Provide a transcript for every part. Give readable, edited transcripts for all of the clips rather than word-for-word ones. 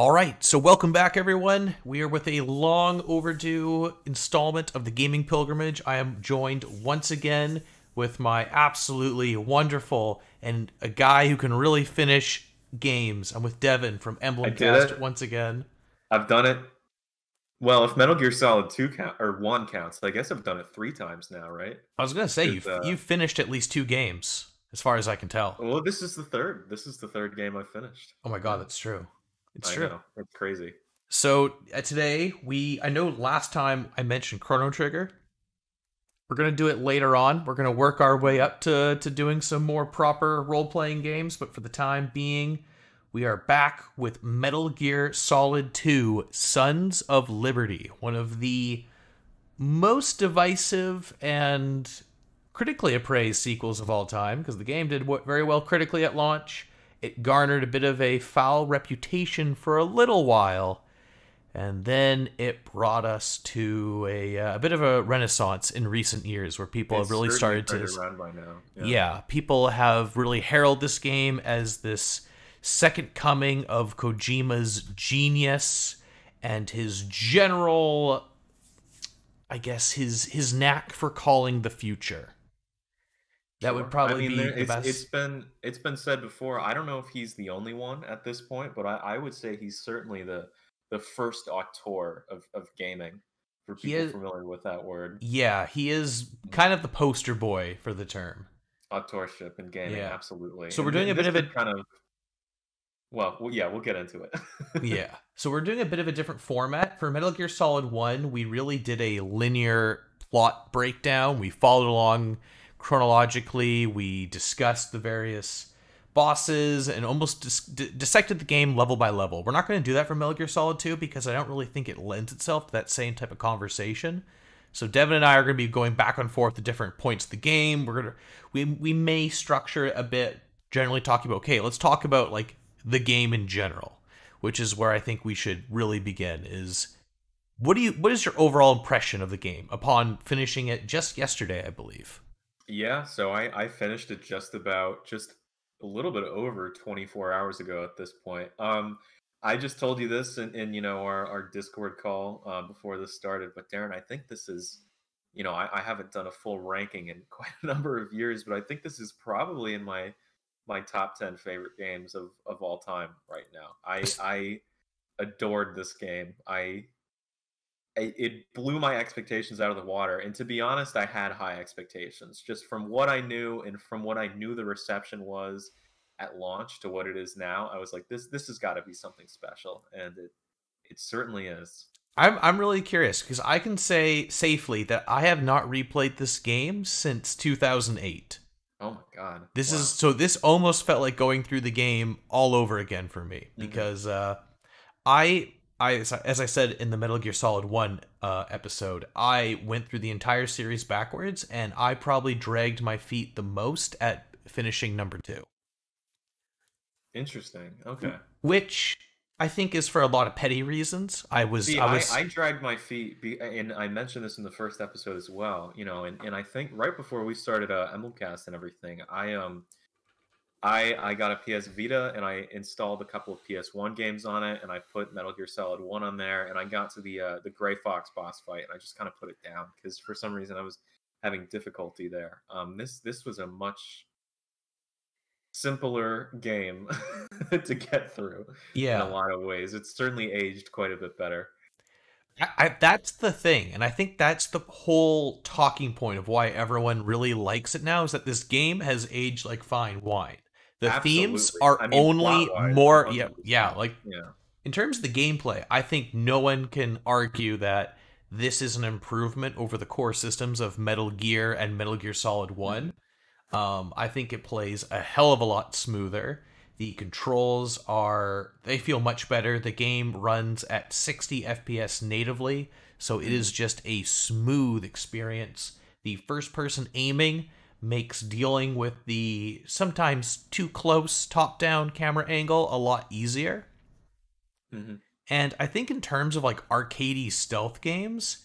All right, so welcome back, everyone. We are with a long overdue installment of the Gaming Pilgrimage. I am joined once again with my absolutely wonderful and a guy who can really finish games. I'm with Devon from I did Emblemcast it. once again. I've done it. Well, if Metal Gear Solid 2 count or 1 counts, I guess I've done it 3 times now, right? I was gonna say 'Cause, you've finished at least 2 games, as far as I can tell. well, this is the third. This is the third game I finished. Oh my god, Yeah, that's true. It's I true. know. It's crazy. So today I know last time I mentioned Chrono Trigger. We're going to do it later on. We're going to work our way up to doing some more proper role-playing games, but for the time being, we are back with Metal Gear Solid 2 Sons of Liberty, one of the most divisive and critically appraised sequels of all time, because the game did very well critically at launch. It garnered a bit of a foul reputation for a little while, and then it brought us to a bit of a renaissance in recent years where people have really started to... around by now. Yeah, people have really heralded this game as this second coming of Kojima's genius and his general, I guess, his knack for calling the future. That would probably be the best. It's been said before. I don't know if he's the only one at this point, but I would say he's certainly the first auteur of gaming, for people familiar with that word. Yeah, he is kind of the poster boy for the term. Authorship in gaming, yeah. Absolutely. So we're doing a bit of a kind of... Well, yeah, we'll get into it. Yeah. So we're doing a bit of a different format. For Metal Gear Solid 1, we really did a linear plot breakdown. We followed along chronologically. We discussed the various bosses and almost dissected the game level by level. We're not going to do that for Metal Gear Solid 2 because I don't really think it lends itself to that same type of conversation. So Devin and I are going to be going back and forth to different points of the game. We may structure it a bit, generally talking about, okay, let's talk about like the game in general, which is where I think we should really begin. Is what is your overall impression of the game upon finishing it just yesterday, I believe? Yeah, so I finished it just a little bit over 24 hours ago at this point. I just told you this in our Discord call before this started, but Darren, I think this is, I haven't done a full ranking in quite a number of years, but I think this is probably in my top 10 favorite games of all time right now. I adored this game. It blew my expectations out of the water, and to be honest, I had high expectations just from what I knew and from what I knew the reception was at launch to what it is now. I was like, this has got to be something special, and it certainly is. I'm really curious because I can say safely that I have not replayed this game since 2008. Oh my god! This almost felt like going through the game all over again for me, because I as I said in the Metal Gear Solid 1 episode, I went through the entire series backwards, and I probably dragged my feet the most at finishing number 2. Interesting. Okay. Which I think is for a lot of petty reasons. I dragged my feet, and I mentioned this in the first episode as well. And I think right before we started Emblemcast and everything, I got a PS Vita and I installed a couple of PS1 games on it, and I put Metal Gear Solid 1 on there, and I got to the Gray Fox boss fight, and I just kind of put it down because for some reason I was having difficulty there. This was a much simpler game to get through. In a lot of ways. It's certainly aged quite a bit better. That's the thing, and I think that's the whole talking point of why everyone really likes it now, is that this game has aged like fine wine. The themes are only more in terms of the gameplay, I think no one can argue that this is an improvement over the core systems of Metal Gear and Metal Gear Solid 1. I think it plays a hell of a lot smoother. The controls they feel much better. The game runs at 60 FPS natively, so it is just a smooth experience. The first-person aiming makes dealing with the sometimes too close top-down camera angle a lot easier. And I think in terms of like arcadey stealth games,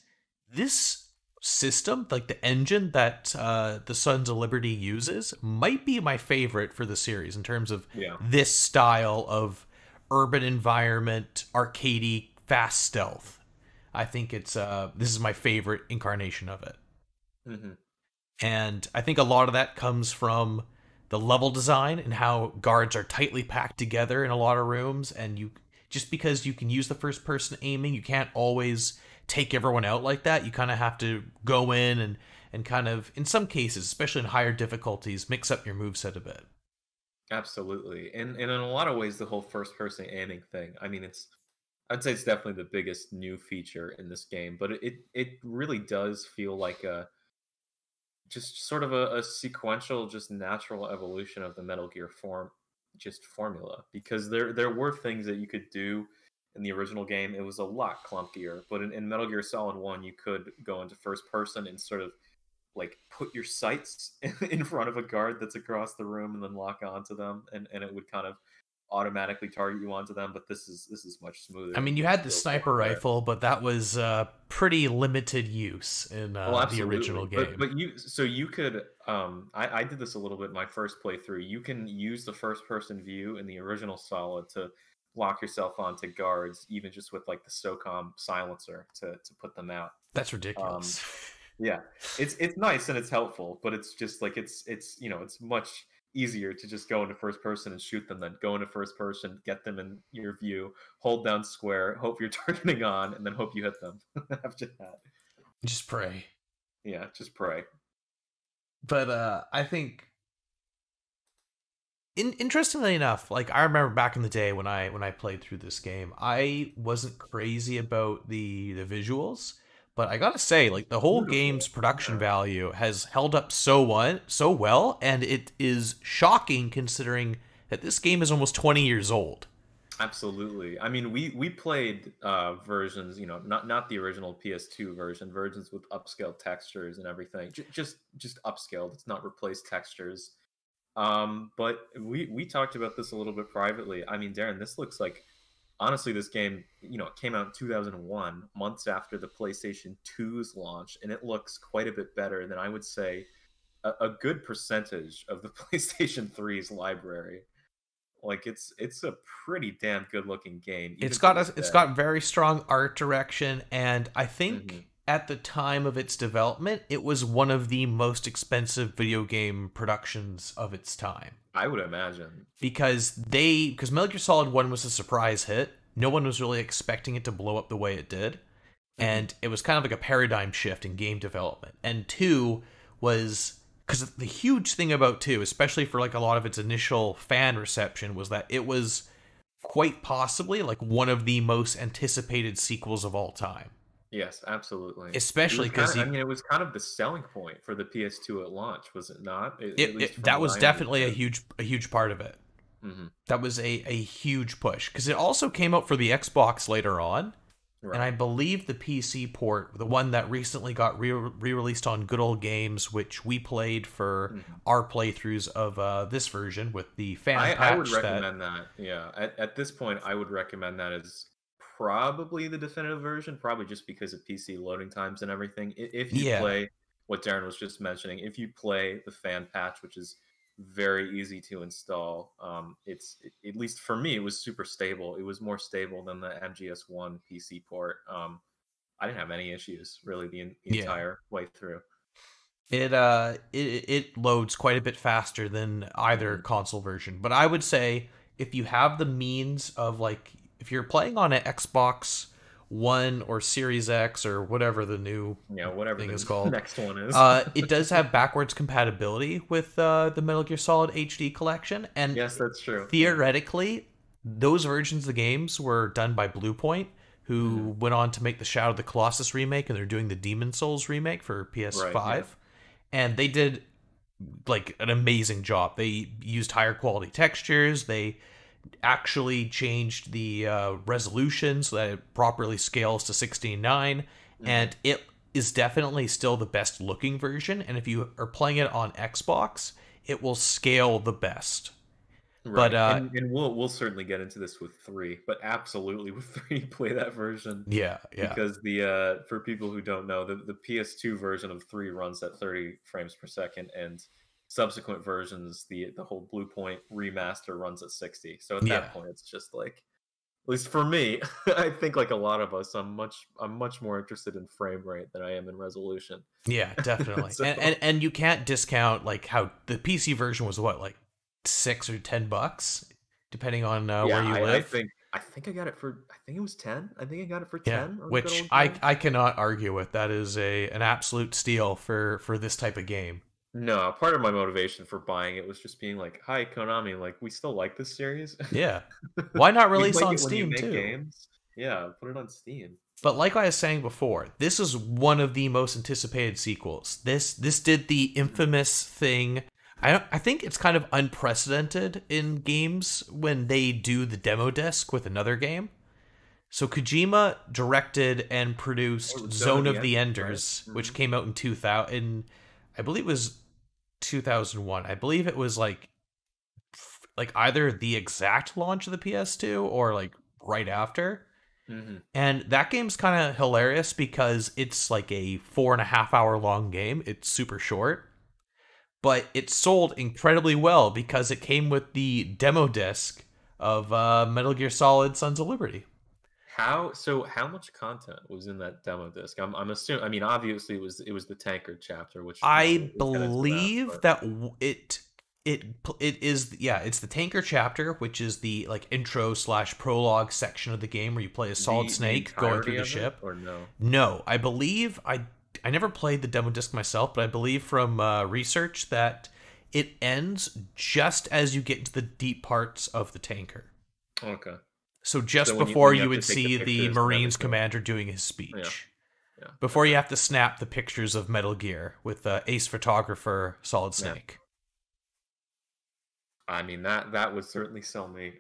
this system, like the engine that the Sons of Liberty uses, might be my favorite for the series in terms of this style of urban environment, arcadey, fast stealth. I think it's this is my favorite incarnation of it. Mm-hmm. And I think a lot of that comes from the level design and how guards are tightly packed together in a lot of rooms, and you just because you can use the first person aiming, you can't always take everyone out like that. You kind of have to go in and kind of, in some cases, especially in higher difficulties, mix up your moveset a bit. Absolutely. And in a lot of ways, the whole first person aiming thing, I mean, I'd say it's definitely the biggest new feature in this game, but it really does feel like just sort of a sequential, just natural evolution of the Metal Gear formula. Because there were things that you could do in the original game. It was a lot clunkier, but in Metal Gear Solid 1, you could go into first person and sort of like put your sights in front of a guard that's across the room and then lock onto them, and it would kind of automatically target you onto them. But this is much smoother. I mean, you had the sniper rifle, but that was pretty limited use in the original game. But you could I did this a little bit in my first playthrough. You can use the first person view in the original Solid to lock yourself onto guards, even just with like the Socom Silencer to put them out. That's ridiculous. Yeah, it's nice and it's helpful, but it's just like it's it's much easier to just go into first person and shoot them than go into first person, get them in your view, hold down square, hope you're targeting on, and then hope you hit them after that. Just pray. Yeah, just pray. But I think, interestingly enough, like I remember back in the day when I played through this game, I wasn't crazy about the visuals. But I gotta say, like the whole game's production value has held up so well, and it is shocking considering that this game is almost 20 years old. Absolutely. I mean, we played versions, not the original PS2 versions with upscaled textures and everything. Just upscaled. It's not replaced textures. But we talked about this a little bit privately. I mean, Darren, this looks like, honestly, this game, it came out in 2001, months after the PlayStation 2's launch, and it looks quite a bit better than, I would say, a good percentage of the PlayStation 3's library. Like it's a pretty damn good looking game. It's got very strong art direction, and I think at the time of its development, it was one of the most expensive video game productions of its time. I would imagine. Because Metal Gear Solid 1 was a surprise hit. No one was really expecting it to blow up the way it did. And it was kind of like a paradigm shift in game development. And 2 was, because the huge thing about 2, especially for like a lot of its initial fan reception, was that it was quite possibly like one of the most anticipated sequels of all time. Yes, absolutely. Especially because it was kind of the selling point for the PS2 at launch, was it not? That was definitely a huge part of it. That was a huge push, because it also came out for the Xbox later on. Right. And I believe the PC port, the one that recently got re-released on Good Old Games, which we played for our playthroughs of this version with the fan patch. I would recommend that. Yeah, at this point, I would recommend that as probably the definitive version, probably just because of PC loading times and everything. If you play what Darren was just mentioning, if you play the fan patch, which is very easy to install, at least for me, it was super stable. It was more stable than the MGS1 PC port. I didn't have any issues really the entire way through. It loads quite a bit faster than either console version, but I would say if you have the means of, like, if you're playing on an Xbox One or Series X or whatever the new thing is called, next one is, it does have backwards compatibility with the Metal Gear Solid HD collection, and yes, that's true. Theoretically, those versions of the games were done by Bluepoint, who went on to make the Shadow of the Colossus remake, and they're doing the Demon Souls remake for PS5, and they did like an amazing job. They used higher quality textures. They actually changed the resolution so that it properly scales to 16:9, and it is definitely still the best looking version, and if you are playing it on Xbox, it will scale the best. Right. But and we'll certainly get into this with 3, but absolutely with 3, play that version. Yeah. Because the for people who don't know, the PS2 version of 3 runs at 30 frames per second, and subsequent versions, the whole Bluepoint remaster runs at 60. So at that point, it's just like least for me, I think like a lot of us, I'm much more interested in frame rate than I am in resolution. Yeah, definitely. So And you can't discount like how the PC version was what, like $6 or $10, depending on yeah, where you live. I think I got it for I think it was 10. I think I got it for Yeah, 10 on good which old I games. I cannot argue with. That is an absolute steal for this type of game. No, part of my motivation for buying it was just being like, "Hi, Konami, like we still like this series. Yeah. Why not We release like on it when you Steam make too? games. Yeah, put it on Steam." But like I was saying before, this is one of the most anticipated sequels. This did the infamous thing. I think it's kind of unprecedented in games when they do the demo disc with another game. So Kojima directed and Oh, it produced was Zone of Zone the of the Enders, right? Enders, which came out in 2000. I believe it was 2001. I believe it was like either the exact launch of the PS2 or like right after. Mm-hmm. And that game's kind of hilarious because it's like a 4.5 hour long game. It's super short, but it sold incredibly well because it came with the demo disc of Metal Gear Solid Sons of Liberty. How much content was in that demo disc? I'm assuming. I mean, obviously it was the Tankard chapter, which I we'll get into that. believe But that it is, yeah, it's the Tanker chapter, which is the like intro slash prologue section of the game where you play a Solid the Snake going through entirety the of it, ship. or no? No, I believe I never played the demo disc myself, but I believe from research that it ends just as you get into the deep parts of the tanker. Okay. So So just when before you you have to would take the see the pictures and Marines everything. commander doing his Yeah. speech. Yeah. Before you Okay. have to snap the pictures of Metal Gear with Ace Photographer Solid Yeah. Snake. I mean that would certainly sell me.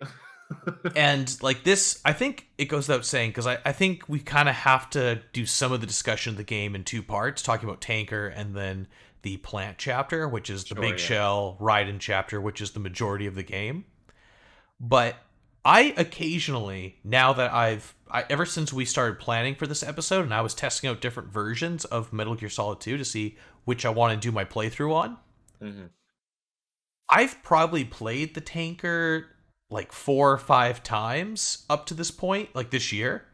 And like this, I think it goes without saying, because I think we kind of have to do some of the discussion of the game in two parts, talking about Tanker and then the Plant chapter, which is the Sure, Big yeah. Shell Raiden chapter, which is the majority of the game. But I occasionally, now that ever since we started planning for this episode and I was testing out different versions of Metal Gear Solid 2 to see which I want to do my playthrough on, Mm-hmm. I've probably played the Tanker like 4 or 5 times up to this point, like this year,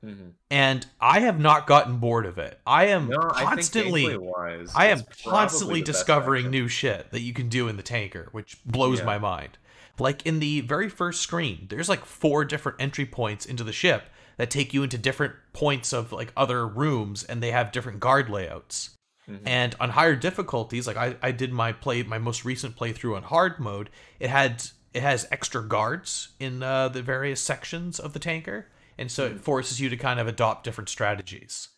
Mm-hmm. and I have not gotten bored of it. No, I think gameplay wise, I it's am probably constantly the best discovering section. new shit that you can do in the Tanker, which blows Yeah. my mind. Like in the very first screen, there's like 4 different entry points into the ship that take you into different points of like other rooms, and they have different guard layouts. Mm-hmm. And on higher difficulties, like I did my most recent playthrough on hard mode, it has extra guards in the various sections of the tanker, and so it forces you to kind of adopt different strategies.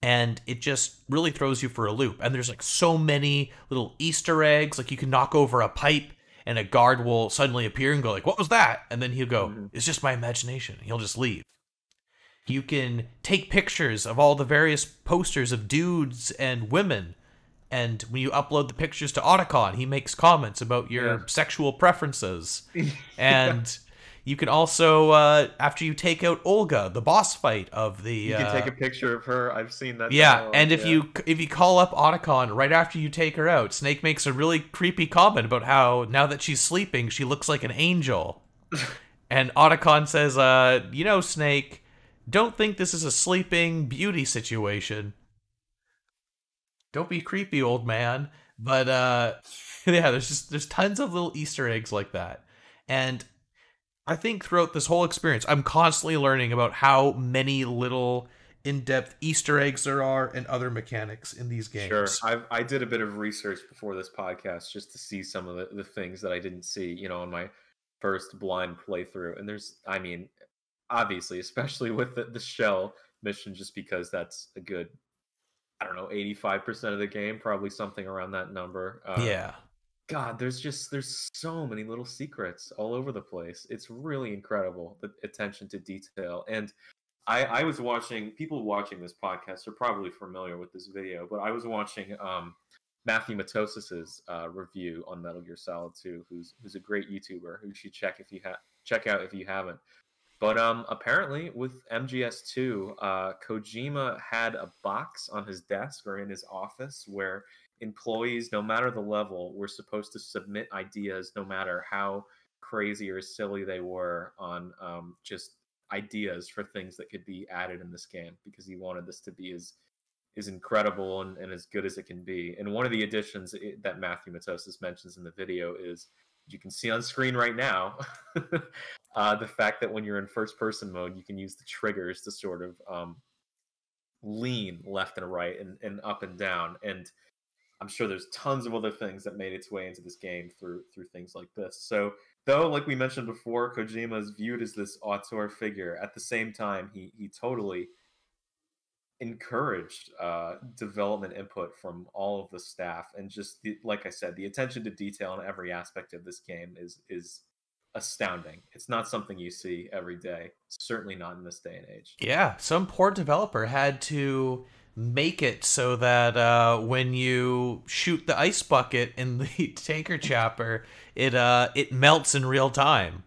And it just really throws you for a loop. And there's like so many little Easter eggs, like you can knock over a pipe and a guard will suddenly appear and go like, "What was that?" And then he'll go, Mm-hmm. "It's just my imagination." He'll just leave. You can take pictures of all the various posters of dudes and women. And when you upload the pictures to Otacon, he makes comments about Yeah. your sexual preferences. Yeah. And you can also, after you take out Olga, the boss fight of the... You can take a picture of her. I've seen that yeah, dialogue, and yeah. if you call up Otacon right after you take her out, Snake makes a really creepy comment about how now that she's sleeping, she looks like an angel. And Otacon says, Snake, don't think this is a sleeping beauty situation. Don't be creepy, old man. But yeah, there's tons of little Easter eggs like that. And I think throughout this whole experience, I'm constantly learning about how many little in-depth Easter eggs there are and other mechanics in these games. Sure. I did a bit of research before this podcast just to see some of the things that I didn't see, in my first blind playthrough. And I mean, obviously, especially with the shell mission, just because that's a good, I don't know, 85% of the game, probably something around that number. Yeah. God, there's so many little secrets all over the place. It's really incredible, the attention to detail. And I was watching, people watching this podcast are probably familiar with this video, but I was watching Matthew Matosis's review on Metal Gear Solid 2, who's a great YouTuber who you should check out if you haven't. But apparently with MGS2, Kojima had a box on his desk or in his office where employees, no matter the level, were supposed to submit ideas no matter how crazy or silly they were on just ideas for things that could be added in this game, because he wanted this to be as incredible and as good as it can be. And one of the additions that Matthew Matosis mentions in the video is, you can see on screen right now, the fact that when you're in first person mode, you can use the triggers to sort of lean left and right and up and down. And I'm sure there's tons of other things that made its way into this game through things like this. So, though, like we mentioned before, Kojima is viewed as this auteur figure, at the same time, he totally encouraged development input from all of the staff, and just like I said, the attention to detail in every aspect of this game is astounding. It's not something you see every day, certainly not in this day and age. Yeah, some poor developer had to make it so that when you shoot the ice bucket in the tanker chopper, it melts in real time.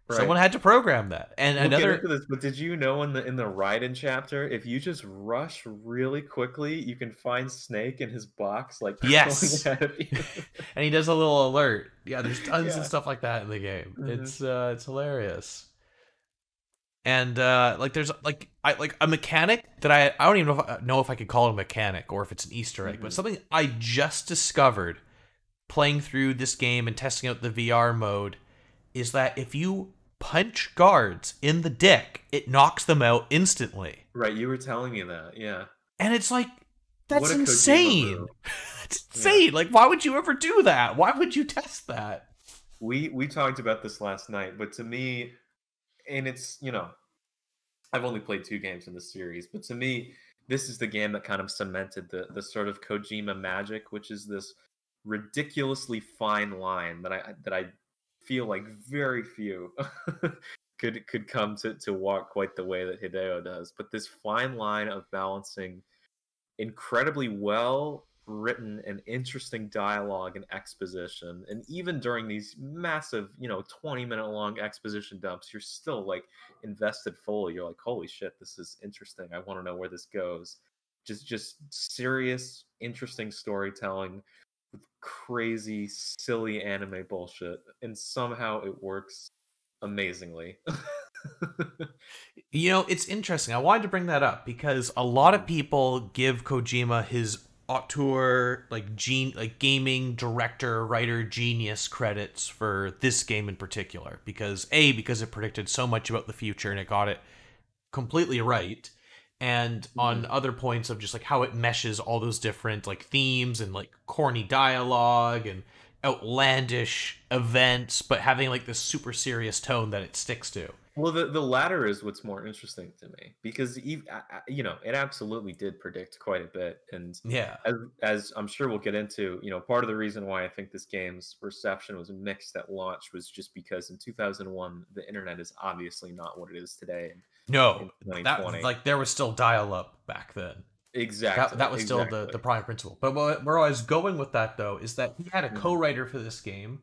Right. Someone had to program that. And we'll get into this, but did you know in the Raiden chapter, if you just rush really quickly, you can find Snake in his box, like yes, and he does a little alert. Yeah, there's tons of stuff like that in the game. Mm-hmm. It's hilarious. And like there's like a mechanic that I don't even know if I could call it a mechanic or if it's an Easter egg, but something I just discovered playing through this game and testing out the VR mode is that if you punch guards in the dick, it knocks them out instantly. Right, you were telling me that, yeah. And it's like, that's insane. It's insane. Yeah. Like, why would you ever do that? Why would you test that? We talked about this last night, but to me, and it's, I've only played 2 games in this series, but to me, this is the game that kind of cemented the sort of Kojima magic, which is this ridiculously fine line that I feel like very few could come to walk quite the way that Hideo does. But this fine line of balancing incredibly well written and interesting dialogue and exposition, and even during these massive 20-minute long exposition dumps, you're still like invested fully. You're like, holy shit, this is interesting, I want to know where this goes. Just serious, interesting storytelling with crazy, silly anime bullshit, and somehow it works amazingly. It's interesting. I wanted to bring that up because a lot of people give Kojima his auteur, like gaming director, writer, genius credits for this game in particular, because it predicted so much about the future and it got it completely right. And on other points of just like how it meshes all those different like themes and like corny dialogue and outlandish events, but having like this super serious tone that it sticks to. Well, the latter is what's more interesting to me, because it absolutely did predict quite a bit, and as I'm sure we'll get into, part of the reason why I think this game's reception was mixed at launch was just because in 2001 the internet is obviously not what it is today. No, that like there was still dial-up back then. Exactly, that was still the prime principle. But where I was going with that though is that he had a co-writer for this game.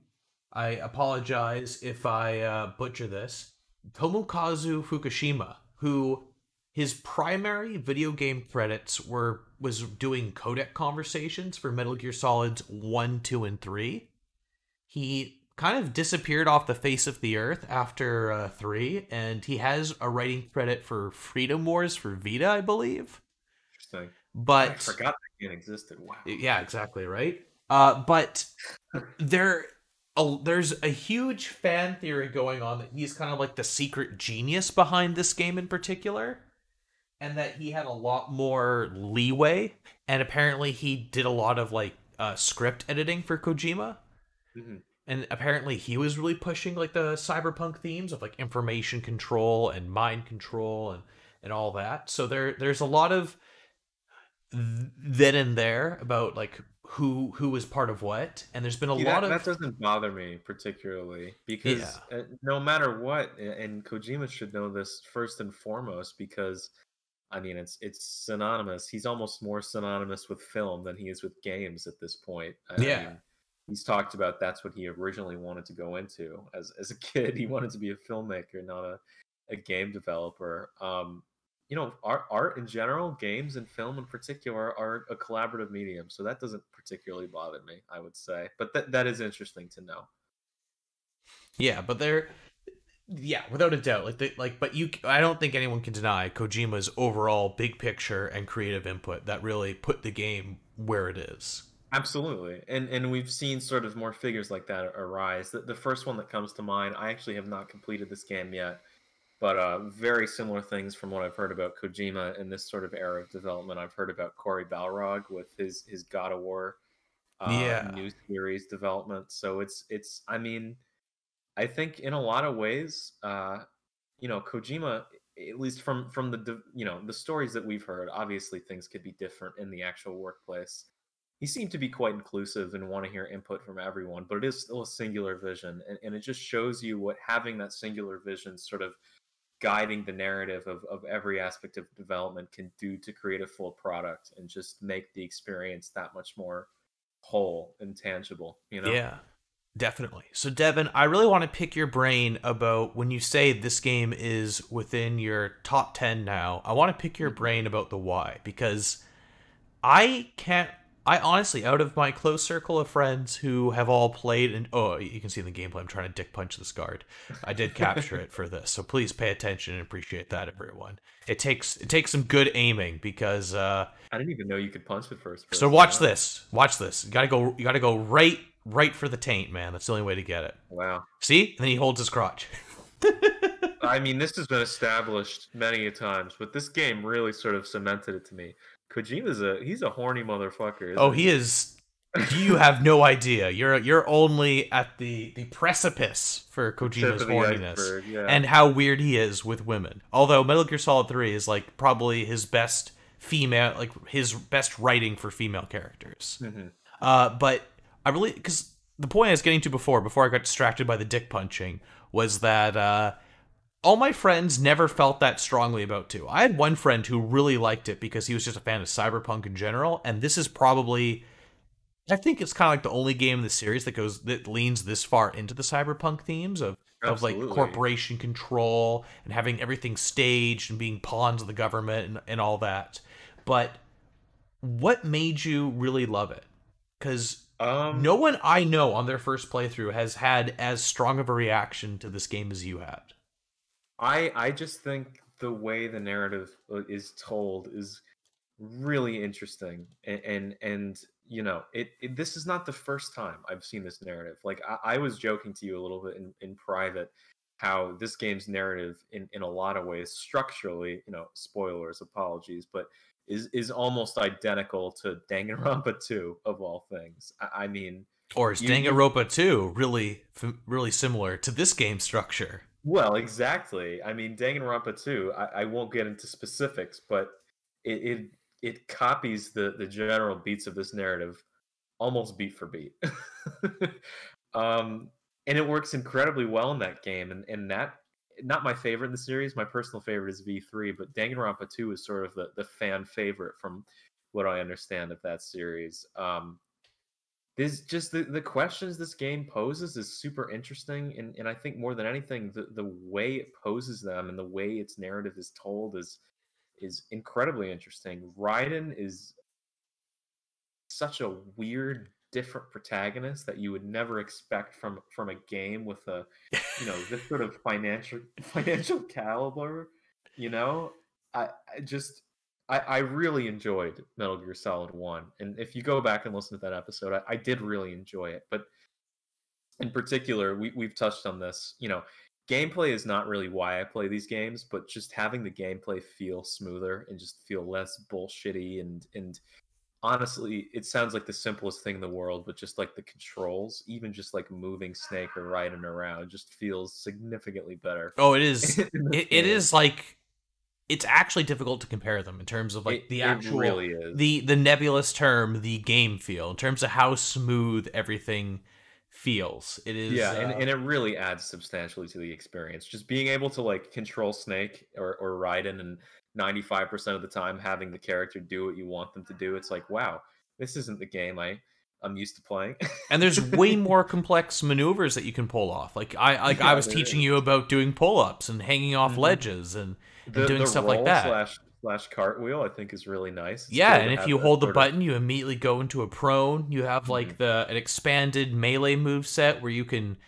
I apologize if I butcher this. Tomokazu Fukushima, who his primary video game credits was doing codec conversations for Metal Gear Solids 1, 2, and 3. He kind of disappeared off the face of the earth after 3, and he has a writing credit for Freedom Wars for Vita, I believe. Interesting. But I forgot that game existed. Wow. Yeah, exactly, right? But there's a huge fan theory going on that he's kind of like the secret genius behind this game in particular, and that he had a lot more leeway, and apparently he did a lot of like script editing for Kojima. And apparently he was really pushing like the cyberpunk themes of like information control and mind control and all that. So there's a lot of then and there about like who was part of what, and there's been a lot of that doesn't bother me particularly, because no matter what, and Kojima should know this first and foremost, because I mean it's synonymous. He's almost more synonymous with film than he is with games at this point. I mean, he's talked about that's what he originally wanted to go into as a kid. He wanted to be a filmmaker, not a game developer. Art in general, games and film in particular, are a collaborative medium, so that doesn't particularly bother me, I would say. But that is interesting to know. Yeah, but they're yeah, without a doubt. But I don't think anyone can deny Kojima's overall big picture and creative input that really put the game where it is. Absolutely, and we've seen sort of more figures like that arise. The first one that comes to mind, I actually have not completed this game yet, but very similar things from what I've heard about Kojima in this sort of era of development. I've heard about Cory Balrog with his God of War Yeah. new series development. So it's I mean, I think in a lot of ways, Kojima, at least from the stories that we've heard, obviously things could be different in the actual workplace. He seemed to be quite inclusive and want to hear input from everyone, but it is still a singular vision, and it just shows you what having that singular vision sort of guiding the narrative of every aspect of development can do to create a full product and just make the experience that much more whole and tangible, you know? Yeah. Definitely. So, Devin, I really want to pick your brain about when you say this game is within your top 10 now. I want to pick your brain about the why, because I can't. I honestly, out of my close circle of friends who have all played, and oh, you can see in the gameplay, I'm trying to dick punch this guard. I did capture it for this, so please pay attention and appreciate that, everyone. It takes some good aiming because. I didn't even know you could punch it first. So watch this. Watch this. You gotta go right for the taint, man. That's the only way to get it. Wow. See? And then he holds his crotch. I mean, this has been established many a times, but this game really sort of cemented it to me. Kojima's he's a horny motherfucker. Oh, he is. You have no idea. You're only at the precipice for Kojima's horniness, yeah. And how weird he is with women. Although Metal Gear Solid 3 is like probably his best female, like his best writing for female characters. But I really, because the point I was getting to before I got distracted by the dick punching, was that all my friends never felt that strongly about 2. I had one friend who really liked it because he was just a fan of cyberpunk in general, and this is probably, I think it's kind of like the only game in the series that leans this far into the cyberpunk themes of like corporation control and having everything staged and being pawns of the government and all that. But what made you really love it? Because no one I know on their first playthrough has had as strong of a reaction to this game as you had. I just think the way the narrative is told is really interesting, and this is not the first time I've seen this narrative. Like I was joking to you a little bit in private how this game's narrative in a lot of ways structurally, spoilers, apologies, but is almost identical to Danganronpa 2 of all things. I mean, or is Danganronpa 2 really similar to this game structure? Well, exactly. I mean, Danganronpa 2, I won't get into specifics, but it copies the general beats of this narrative almost beat for beat. And it works incredibly well in that game. And that, not my favorite in the series, my personal favorite is V3, but Danganronpa 2 is sort of the fan favorite from what I understand of that series. There's just the questions this game poses is super interesting, and I think more than anything, the way it poses them and the way its narrative is told is incredibly interesting. Raiden is such a weird, different protagonist that you would never expect from a game with a this sort of financial caliber. I really enjoyed Metal Gear Solid 1. And if you go back and listen to that episode, I did really enjoy it. But in particular, we've touched on this. Gameplay is not really why I play these games, but just having the gameplay feel smoother and just feel less bullshitty. And honestly, it sounds like the simplest thing in the world, but just like the controls, even just like moving Snake or Raiden around, just feels significantly better. Oh, it is. It is like... It's actually difficult to compare them in terms of like the actual, really is. the nebulous term, the game feel, in terms of how smooth everything feels. It is, and it really adds substantially to the experience. Just being able to like control Snake or Raiden, and 95% of the time having the character do what you want them to do. It's like, wow, this isn't the game I'm used to playing. And there's way more complex maneuvers that you can pull off. Like I was teaching you about doing pull-ups and hanging off ledges and doing stuff like that. Slash cartwheel, I think, is really nice. It's yeah, and if you hold the button, you immediately go into a prone. You have like an expanded melee move set where you can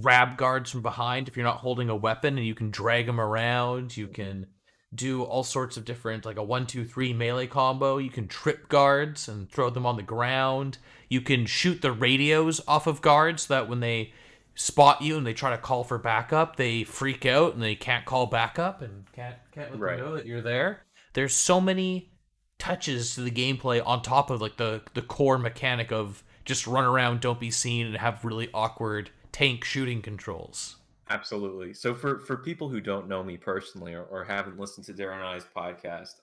grab guards from behind if you're not holding a weapon, and you can drag them around. You can do all sorts of different, like a 1-2-3 melee combo. You can trip guards and throw them on the ground. You can shoot the radios off of guards so that when they spot you and they try to call for backup, they freak out and they can't call backup and can't let them know that you're there. There's so many touches to the gameplay on top of like the core mechanic of just run around, don't be seen, and have really awkward tank shooting controls. Absolutely. So for people who don't know me personally or haven't listened to Darren and I's podcast,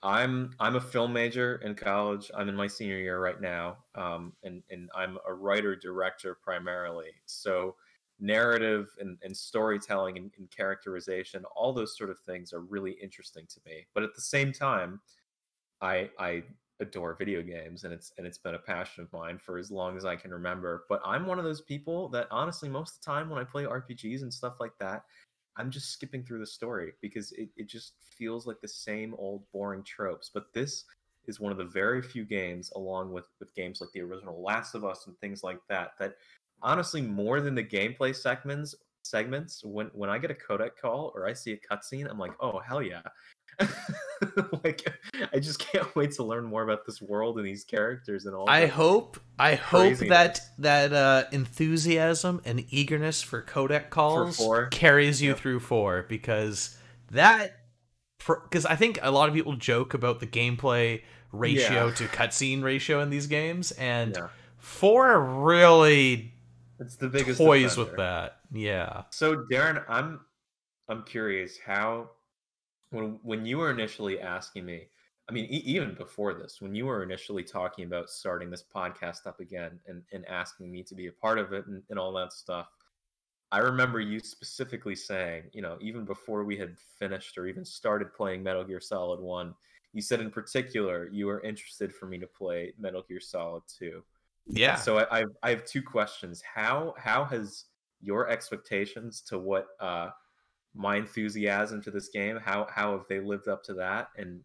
I'm a film major in college. I'm in my senior year right now, and I'm a writer director primarily. So narrative and storytelling and characterization, all those sort of things are really interesting to me. But at the same time, I adore video games, and it's been a passion of mine for as long as I can remember. But I'm one of those people that honestly, most of the time when I play RPGs and stuff like that, I'm just skipping through the story because it just feels like the same old boring tropes. But this is one of the very few games, along with games like the original Last of Us and things like that, that honestly, more than the gameplay segments, when I get a codec call or I see a cutscene, I'm like, oh hell yeah. Like, I just can't wait to learn more about this world and these characters and all. I hope that enthusiasm and eagerness for codec calls carries you through 4, because I think a lot of people joke about the gameplay ratio to cutscene ratio in these games, and 4 really it's the biggest toys defender with that. Yeah. So Darren, I'm curious how when you were initially asking me, I mean, even before this, when you were initially talking about starting this podcast up again and asking me to be a part of it and all that stuff, I remember you specifically saying, even before we had finished or even started playing Metal Gear Solid 1, you said in particular you were interested for me to play Metal Gear Solid 2. Yeah. And so I have two questions. How has your expectations to what my enthusiasm to this game, how have they lived up to that, and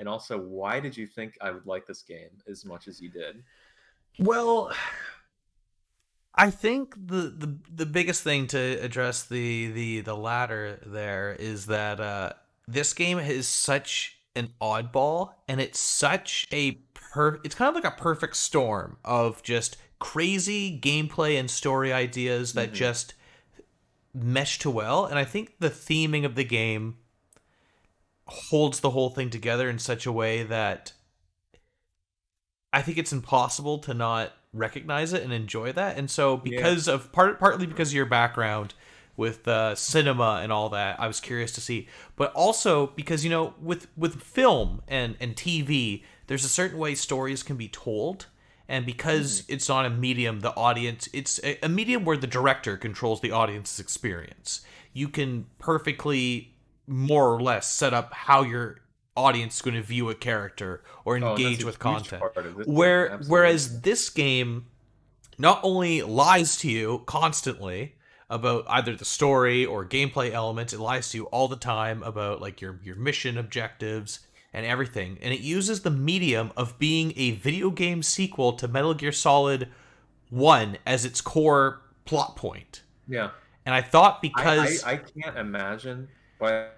also why did you think I would like this game as much as you did? Well, I think the biggest thing to address the latter there is that this game is such an oddball, and it's such it's kind of like a perfect storm of just crazy gameplay and story ideas that just mesh too well. And I think the theming of the game holds the whole thing together in such a way that I think it's impossible to not recognize it and enjoy that. And so because of partly because of your background with cinema and all that, I was curious to see, but also because with film and TV, there's a certain way stories can be told. And because it's not a medium, it's a medium where the director controls the audience's experience. You can perfectly, more or less, set up how your audience is going to view a character or engage with content. Whereas this game not only lies to you constantly about either the story or gameplay elements, it lies to you all the time about like your mission objectives and everything. And it uses the medium of being a video game sequel to Metal Gear Solid 1 as its core plot point. Yeah. And I thought because... I can't imagine, by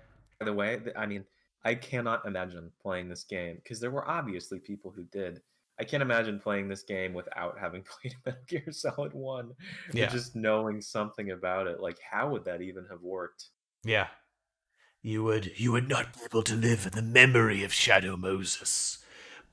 the way, I mean, I cannot imagine playing this game, because there were obviously people who did. I can't imagine playing this game without having played Metal Gear Solid 1. Or just knowing something about it. Like, how would that even have worked? Yeah. You would not be able to live in the memory of Shadow Moses.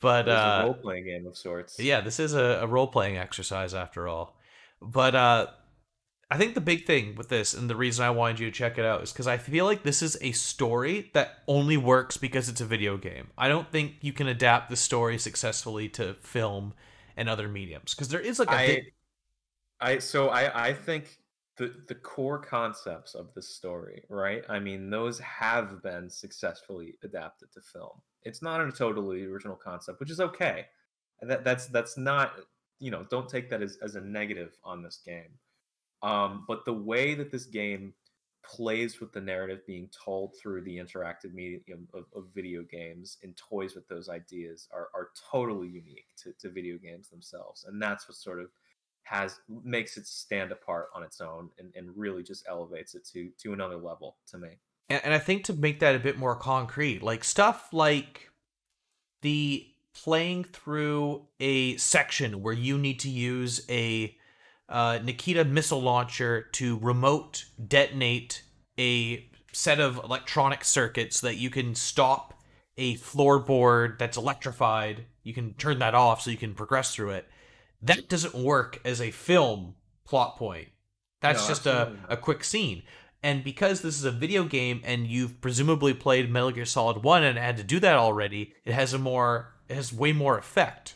But it's a role-playing game of sorts. Yeah, this is a role-playing exercise after all. But I think the big thing with this, and the reason I wanted you to check it out, is because I feel like this is a story that only works because it's a video game. I don't think you can adapt the story successfully to film and other mediums, because there is like I think the core concepts of this story, right? I mean, those have been successfully adapted to film. It's not a totally original concept, which is okay. That's not, don't take that as a negative on this game. But the way that this game plays with the narrative being told through the interactive medium of video games and toys with those ideas are totally unique to video games themselves. And that's what sort of makes it stand apart on its own, and really just elevates it to another level to me. And I think to make that a bit more concrete, like stuff like the playing through a section where you need to use a Nikita missile launcher to remote detonate a set of electronic circuits so that you can stop a floorboard that's electrified. You can turn that off so you can progress through it. That doesn't work as a film plot point. That's just a quick scene. And because this is a video game and you've presumably played Metal Gear Solid 1 and had to do that already, it has way more effect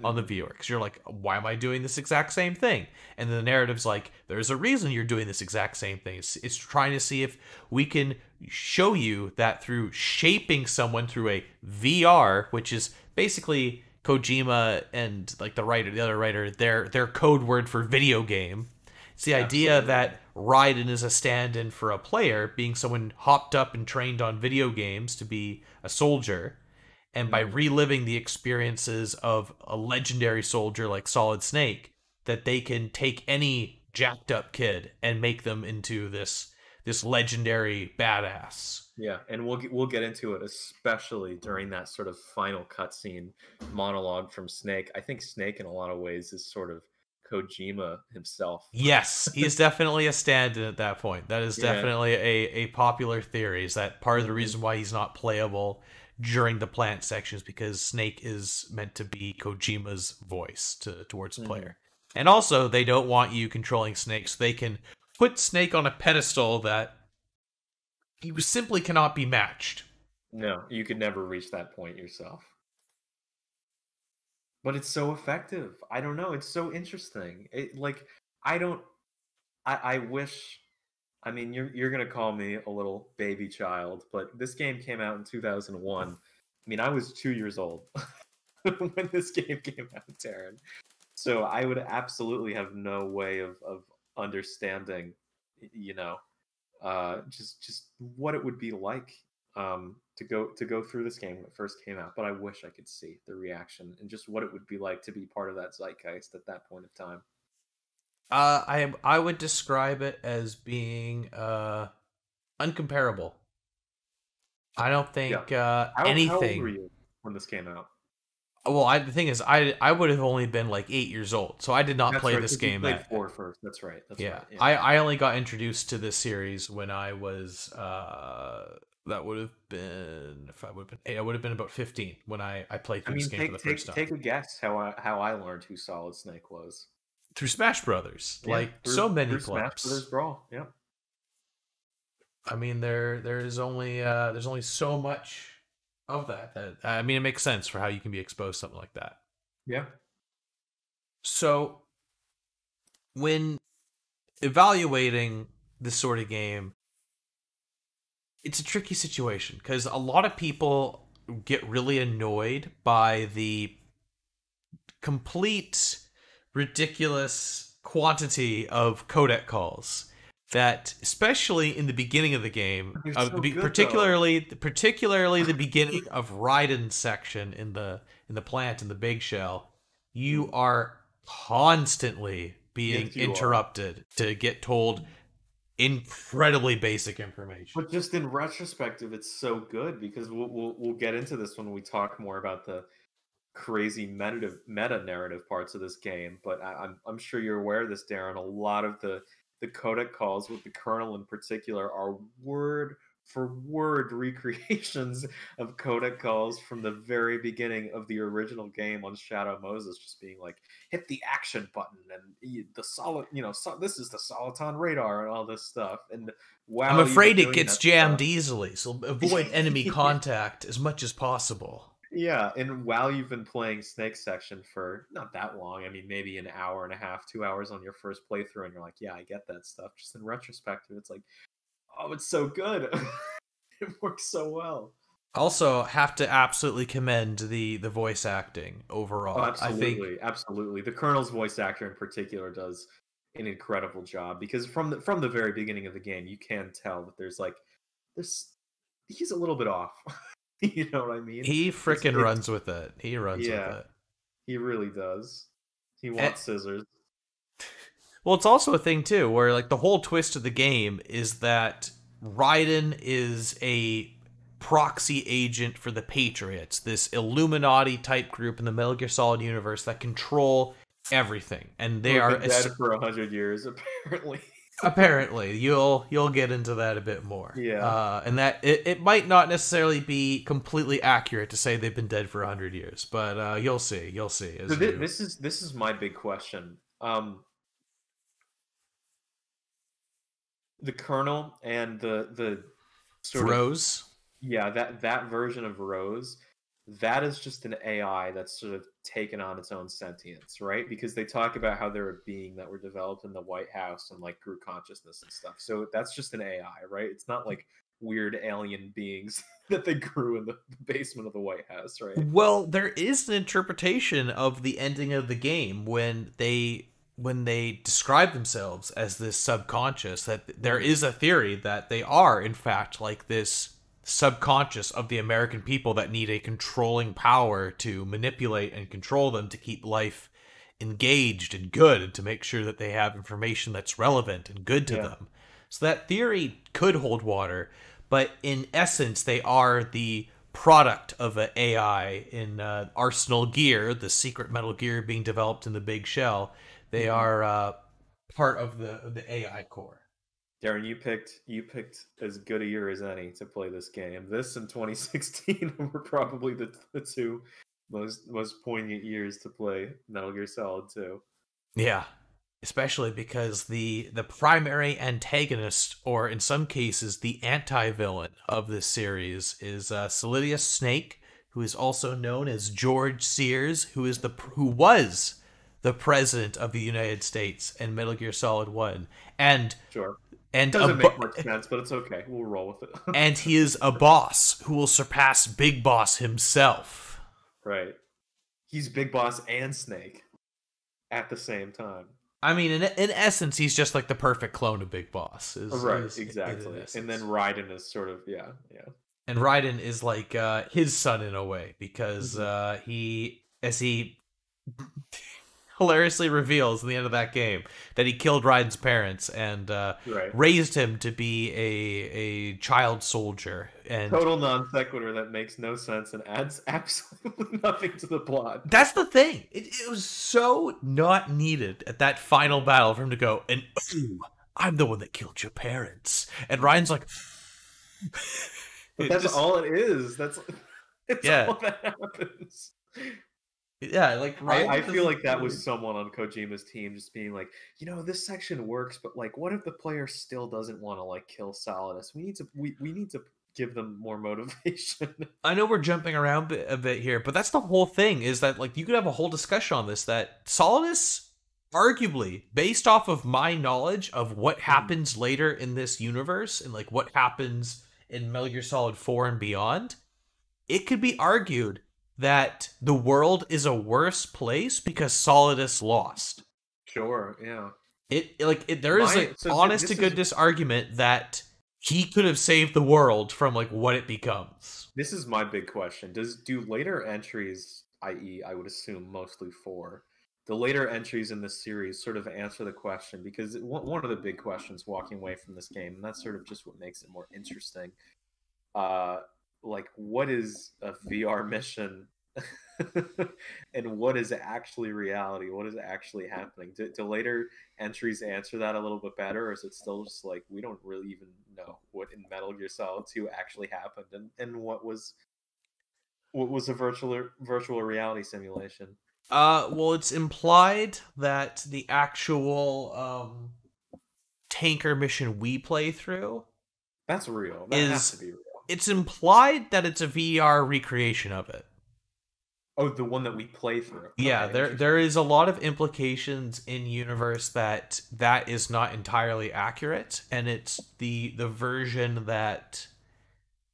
on the viewer. Because you're like, why am I doing this exact same thing? And the narrative's like, there's a reason you're doing this exact same thing. It's trying to see if we can show you that through shaping someone through a VR, which is basically Kojima and like the other writer, their code word for video game. It's the idea that Raiden is a stand-in for a player, being someone hopped up and trained on video games to be a soldier, and by reliving the experiences of a legendary soldier like Solid Snake, that they can take any jacked-up kid and make them into this legendary badass. Yeah, and we'll get into it, especially during that sort of final cutscene monologue from Snake. I think Snake, in a lot of ways, is sort of Kojima himself. Yes, he's definitely a stand-in at that point. That is definitely a popular theory, is that part of the reason why he's not playable during the plant sections, because Snake is meant to be Kojima's voice towards the player. And also, they don't want you controlling Snake, so they can put Snake on a pedestal that he simply cannot be matched. No, you could never reach that point yourself. But it's so effective. I don't know. It's so interesting. I wish. I mean, you're gonna call me a little baby child, but this game came out in 2001. I mean, I was 2 years old when this game came out, Darren. So I would absolutely have no way of understanding, just what it would be like to go through this game when it first came out. But I wish I could see the reaction and just what it would be like to be part of that zeitgeist at that point of time. I would describe it as being uncomparable. I don't think anything. How old were you when this came out? Well, the thing is, I would have only been like 8 years old, so I did not play this game. You played 4 first. That's right. Yeah. I only got introduced to this series when I was that would have been, if I would have been 8, I would have been about 15 when I played through this game for the first time. Take a guess how I learned who Solid Snake was. Through Smash Brothers, so many Smash Brothers Brawl. Yeah. I mean, there's only so much of that. I mean, it makes sense for how you can be exposed to something like that. Yeah. So, when evaluating this sort of game, it's a tricky situation because a lot of people get really annoyed by the complete ridiculous quantity of codec calls that, especially in the beginning of the game, particularly the beginning of Raiden's section in the plant in the big shell, you are constantly being interrupted to get told incredibly basic information. But just in retrospective, it's so good because we'll get into this when we talk more about the crazy meta narrative parts of this game. But I'm sure you're aware of this, Darren. A lot of the codec calls with the kernel in particular are word for word recreations of codec calls from the very beginning of the original game on Shadow Moses, just being like, hit the action button and the solid, this is the Soliton radar and all this stuff. And wow, I'm afraid it gets jammed easily, so avoid enemy contact as much as possible. Yeah, and while you've been playing Snake Section for not that long, I mean, maybe an hour and a half, 2 hours on your first playthrough, and you're like, yeah, I get that stuff. Just in retrospective, it's like, oh, it's so good. It works so well. Also, have to absolutely commend the voice acting overall. Oh, absolutely, absolutely. The Colonel's voice actor in particular does an incredible job because from the very beginning of the game, you can tell that he's a little bit off. You know what I mean? He frickin' runs with it. He runs with it. He really does. He wants scissors. Well, it's also a thing too, where like the whole twist of the game is that Raiden is a proxy agent for the Patriots, this Illuminati type group in the Metal Gear Solid universe that control everything, and they are been dead for 100 years apparently. Apparently, you'll get into that a bit more. Yeah, and that it might not necessarily be completely accurate to say they've been dead for 100 years, but you'll see. So this is my big question. The Colonel and the sort Rose. that version of Rose, that is just an AI that's sort of taken on its own sentience, right? Because they talk about how they're a being that were developed in the White House and like grew consciousness and stuff. So that's just an AI, right? It's not like weird alien beings that they grew in the basement of the White House, right? Well, there is an interpretation of the ending of the game when they describe themselves as this subconscious, that there is a theory that they are in fact like this subconscious of the American people that need a controlling power to manipulate and control them to keep life engaged and good, and to make sure that they have information that's relevant and good to them. So that theory could hold water, but in essence they are the product of an AI in Arsenal Gear, the secret Metal Gear being developed in the Big Shell. They are part of the AI core. Darren, you picked as good a year as any to play this game. This and 2016 were probably the two most poignant years to play Metal Gear Solid 2. Yeah, especially because the primary antagonist, or in some cases the anti-villain of this series, is Solidius Snake, who is also known as George Sears, who was the president of the United States in Metal Gear Solid 1. And sure. And doesn't make much sense, but it's okay. We'll roll with it. And he is a boss who will surpass Big Boss himself. Right. He's Big Boss and Snake at the same time. I mean, in essence, he's just like the perfect clone of Big Boss. Exactly. And then Raiden is sort of, yeah. And Raiden is like his son in a way, because he hilariously reveals in the end of that game that he killed Raiden's parents and raised him to be a child soldier. And total non sequitur that makes no sense and adds absolutely nothing to the plot. That's the thing. It was so not needed at that final battle for him to go, and I'm the one that killed your parents. And Ryan's like... But that's all it is. All that happens. Yeah, like I feel like that was someone on Kojima's team just being like, this section works, but like, what if the player still doesn't want to like kill Solidus? We need to give them more motivation. I know we're jumping around a bit here, but that's the whole thing. Is that like you could have a whole discussion on this? That Solidus, arguably, based off of my knowledge of what happens later in this universe and like what happens in Metal Gear Solid 4 and beyond, it could be argued that the world is a worse place because Solidus lost. Sure, yeah. There is an honest to goodness argument that he could have saved the world from like what it becomes. This is my big question. Do later entries, i.e., I would assume mostly 4, the later entries in this series sort of answer the question? Because one of the big questions walking away from this game, and that's sort of just what makes it more interesting, like, what is a VR mission and what is actually reality? What is actually happening? Do later entries answer that a little bit better, or is it still just like we don't really even know what in Metal Gear Solid 2 actually happened, and what was a virtual reality simulation? Well, it's implied that the actual tanker mission we play through, that's real. That has to be real. It's implied that it's a VR recreation of it. Oh, the one that we play through. Yeah, okay, there is a lot of implications in universe that is not entirely accurate, and it's the version that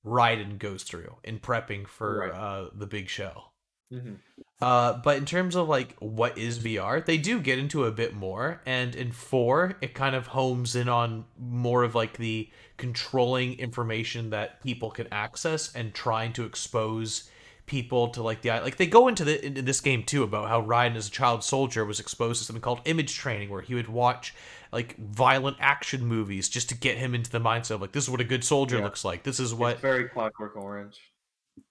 Raiden goes through in prepping for the Big Shell. Mm-hmm. But in terms of like what is VR, they do get into a bit more, and in 4 it kind of homes in on more of like the controlling information that people can access and trying to expose people to like they go into this game too about how Raiden as a child soldier was exposed to something called image training, where he would watch like violent action movies just to get him into the mindset of like, this is what a good soldier looks like, this is what it's very Clockwork Orange.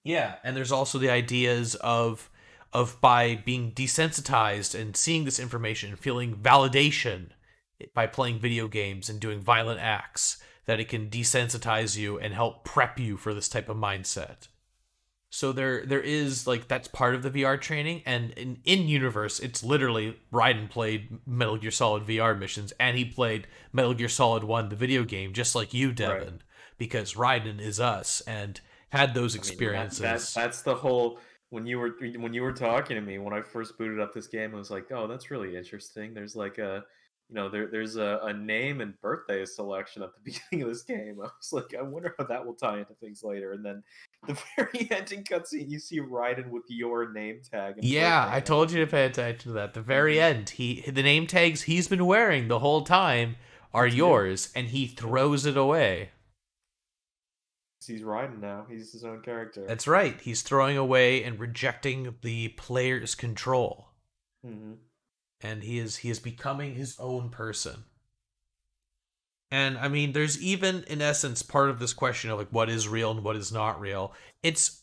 Yeah, and there's also the ideas of by being desensitized and seeing this information and feeling validation by playing video games and doing violent acts, that it can desensitize you and help prep you for this type of mindset. So there is like, that's part of the VR training, and in universe, it's literally Raiden played Metal Gear Solid VR missions, and he played Metal Gear Solid 1, the video game, just like you, Devon, right. Because Raiden is us and had those experiences. That's the whole. When you were talking to me when I first booted up this game, I was like, oh, that's really interesting. There's like a, there's a name and birthday selection at the beginning of this game. I was like, I wonder how that will tie into things later. And then the very ending cutscene, you see Raiden with your name tag. And yeah, I told you to pay attention to that. The very end, the name tags he's been wearing the whole time are yours, and he throws it away. He's Raiden now. He's his own character. That's right. He's throwing away and rejecting the player's control. Mm-hmm. And he is becoming his own person. And I mean, there's even, in essence, part of this question of like, what is real and what is not real. It's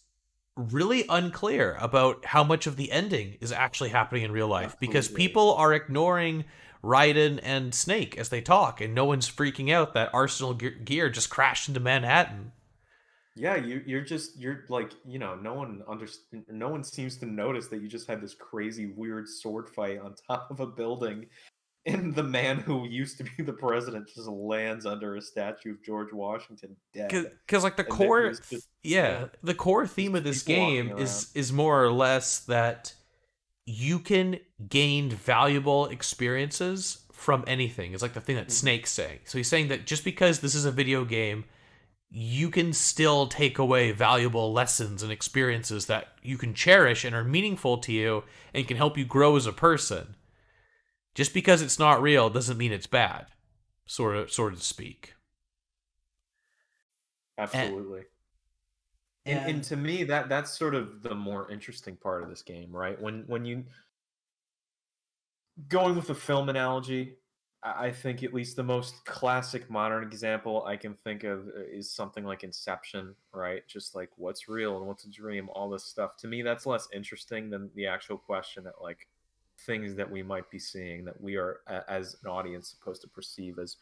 really unclear about how much of the ending is actually happening in real life. Absolutely. Because people are ignoring Raiden and Snake as they talk, and no one's freaking out that Arsenal Gear just crashed into Manhattan. Yeah, you're like, no one seems to notice that you just had this crazy weird sword fight on top of a building, and the man who used to be the president just lands under a statue of George Washington dead. Because like the core theme of this game is more or less that you can gain valuable experiences from anything. It's like the thing that Snake's saying. So he's saying that just because this is a video game, you can still take away valuable lessons and experiences that you can cherish and are meaningful to you and can help you grow as a person. Just because it's not real doesn't mean it's bad, sort of speak. Absolutely. And to me, that's sort of the more interesting part of this game, right? When you going with the film analogy, I think at least the most classic modern example I can think of is something like Inception, right? Just like what's real and what's a dream, all this stuff. To me, that's less interesting than the actual question that like things that we might be seeing that we are as an audience supposed to perceive as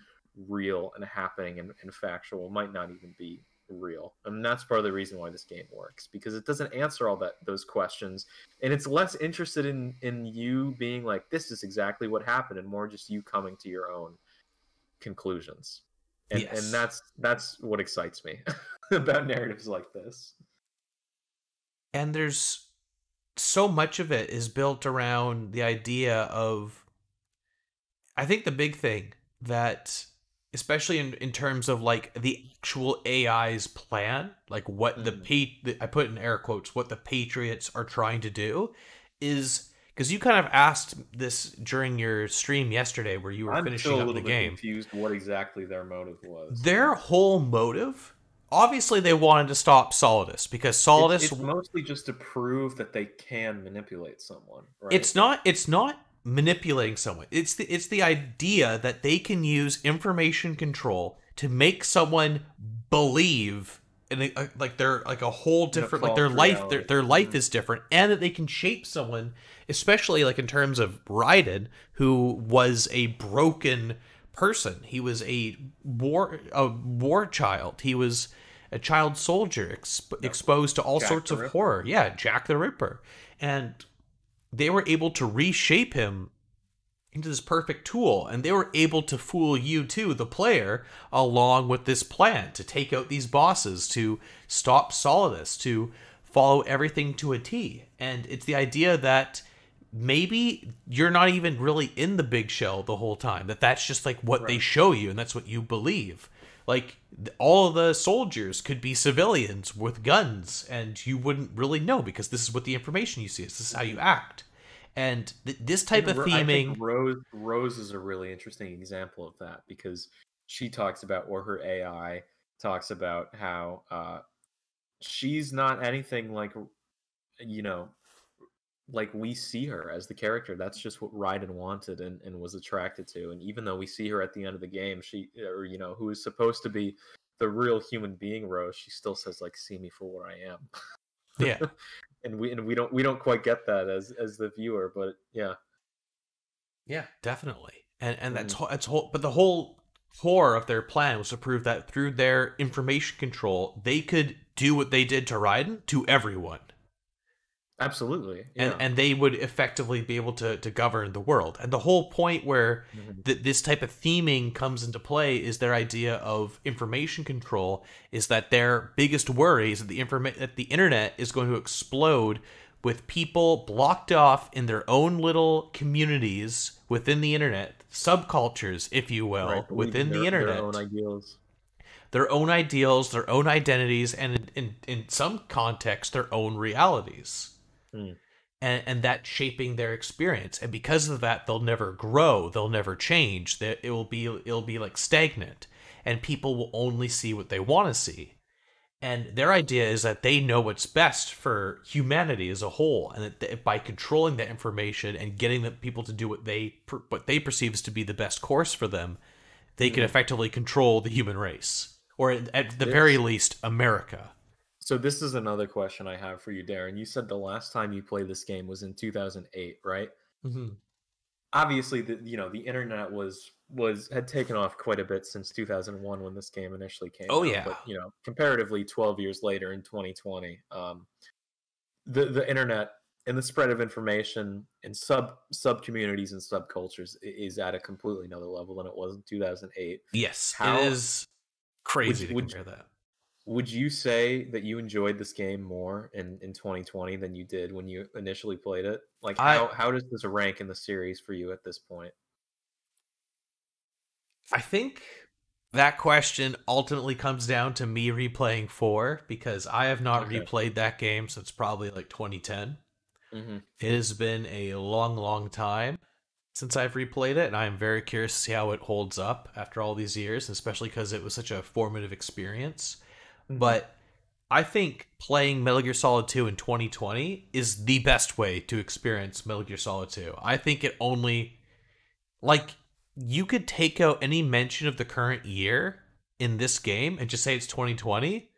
real and happening and factual might not even be real. And that's part of the reason why this game works, because it doesn't answer all those questions, and it's less interested in you being like, this is exactly what happened, and more just you coming to your own conclusions. And and that's what excites me about narratives like this. And there's so much of it is built around the idea of, I think the big thing that, especially in terms of like the actual AI's plan, like what I put in air quotes, what the Patriots are trying to do, is because you kind of asked this during your stream yesterday where you were finishing up the game. I'm confused what exactly their motive was. Their whole motive, obviously they wanted to stop Solidus, because Solidus... It's mostly just to prove that they can manipulate someone, right? It's not manipulating someone. It's the idea that they can use information control to make someone believe in like they're like a whole different, like their life is different, and that they can shape someone, especially like in terms of Raiden, who was a broken person. He was a war child. He was a child soldier exposed to all sorts of horror. Yeah, Jack the Ripper. And they were able to reshape him into this perfect tool, and they were able to fool you too, the player, along with this plan to take out these bosses, to stop Solidus, to follow everything to a T. And it's the idea that maybe you're not even really in the big shell the whole time, that's just like what they show you, and that's what you believe. Like, all of the soldiers could be civilians with guns, and you wouldn't really know, because this is what the information you see is. This is how you act. And this type of theming... I think Rose is a really interesting example of that, because she talks about, or her AI talks about how she's not anything like you know, like we see her as the character. That's just what Raiden wanted and was attracted to. And even though we see her at the end of the game, she, or who is supposed to be the real human being, Rose, she still says like, "See me for what I am." Yeah. and we don't quite get that as the viewer, but yeah. Yeah, definitely. And that's whole, but the whole core of their plan was to prove that through their information control, they could do what they did to Raiden to everyone. Absolutely. Yeah. And they would effectively be able to govern the world. And the whole point where this type of theming comes into play is their idea of information control, is that their biggest worry is that the internet is going to explode with people blocked off in their own little communities within the internet, subcultures, if you will, right, within the internet. Their own ideals. Their own ideals, their own identities, and in some context, their own realities. And that shaping their experience, and because of that, they'll never grow, they'll never change. That it'll be like stagnant, and people will only see what they want to see. And their idea is that they know what's best for humanity as a whole, and that by controlling that information and getting the people to do what they perceive as to be the best course for them, they can effectively control the human race, or at the very least, America. So this is another question I have for you, Darren. You said the last time you played this game was in 2008, right? Mm-hmm. Obviously, the internet had taken off quite a bit since 2001 when this game initially came out. Oh yeah. But comparatively, 12 years later in 2020, the internet and the spread of information in sub communities and subcultures is at a completely another level than it was in 2008. Yes, it is crazy to compare that. Would you say that you enjoyed this game more in 2020 than you did when you initially played it? Like, how does this rank in the series for you at this point? I think that question ultimately comes down to me replaying 4, because I have not replayed that game since probably like 2010. It has been a long, long time since I've replayed it, and I'm very curious to see how it holds up after all these years, especially because it was such a formative experience. But I think playing Metal Gear Solid 2 in 2020 is the best way to experience Metal Gear Solid 2. I think it only... Like, you could take out any mention of the current year in this game and just say it's 2020,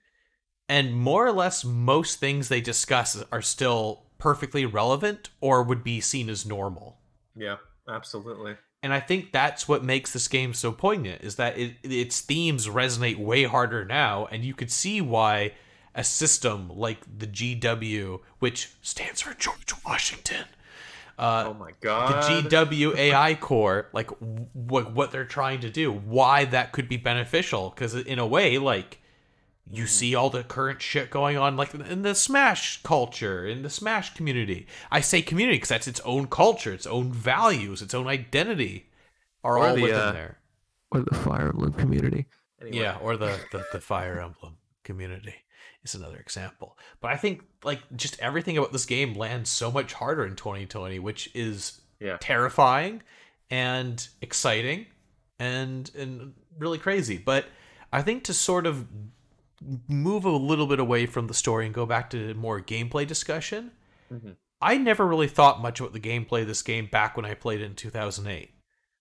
and more or less most things they discuss are still perfectly relevant or would be seen as normal. Yeah, absolutely. And I think that's what makes this game so poignant, is that its themes resonate way harder now, and you could see why a system like the GW, which stands for George Washington, oh my god, the GW AI core, like what they're trying to do, why that could be beneficial, because in a way, like, you see all the current shit going on, like in the Smash culture, in the Smash community. I say community because that's its own culture, its own values, its own identity are all within there. Or the Fire Emblem community. Anyway. Yeah, or the Fire Emblem community is another example. But I think like just everything about this game lands so much harder in 2020, which is terrifying and exciting and really crazy. But I think to sort of move a little bit away from the story and go back to more gameplay discussion, I never really thought much about the gameplay of this game back when I played it in 2008.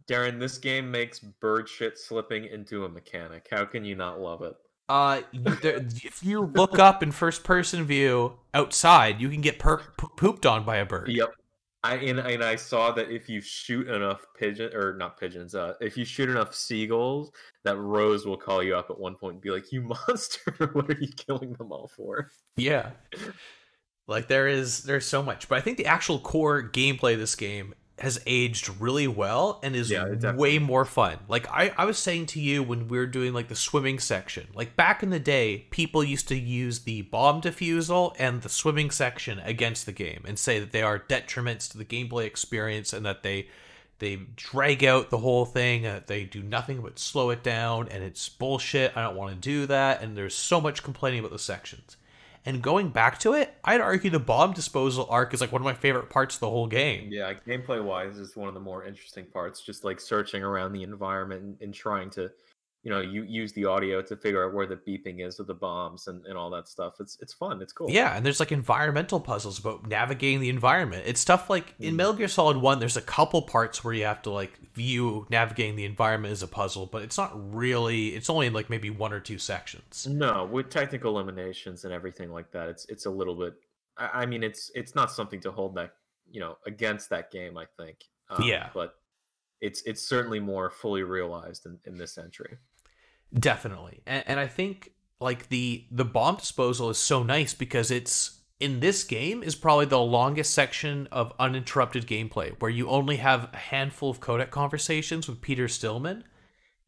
Darren, this game makes bird shit slipping into a mechanic. How can you not love it? If you look up in first person view outside, you can get pooped on by a bird. Yep. I saw that if you shoot enough if you shoot enough seagulls, that Rose will call you up at one point and be like, "You monster, what are you killing them all for?" Yeah. Like there's so much. But I think the actual core gameplay of this game has aged really well and is way more fun. Like I was saying to you when we were doing like the swimming section, like back in the day, people used to use the bomb defusal and the swimming section against the game and say that they are detriments to the gameplay experience and that they drag out the whole thing, and that they do nothing but slow it down, and it's bullshit. I don't want to do that. And there's so much complaining about the sections. And going back to it, I'd argue the bomb disposal arc is like one of my favorite parts of the whole game. Yeah, gameplay wise is one of the more interesting parts, just like searching around the environment and trying to you use the audio to figure out where the beeping is of the bombs and all that stuff. It's fun. It's cool. Yeah, and there's like environmental puzzles about navigating the environment. It's stuff like in Metal Gear Solid 1, there's a couple parts where you have to like view navigating the environment as a puzzle, but it's not really, it's only in like maybe 1 or 2 sections. No, with technical eliminations and everything like that, it's a little bit, I mean, it's not something to hold that, against that game, I think. Yeah. But it's certainly more fully realized in this entry. Definitely. And I think like the bomb disposal is so nice because it's in this game is probably the longest section of uninterrupted gameplay where you only have a handful of codec conversations with Peter Stillman,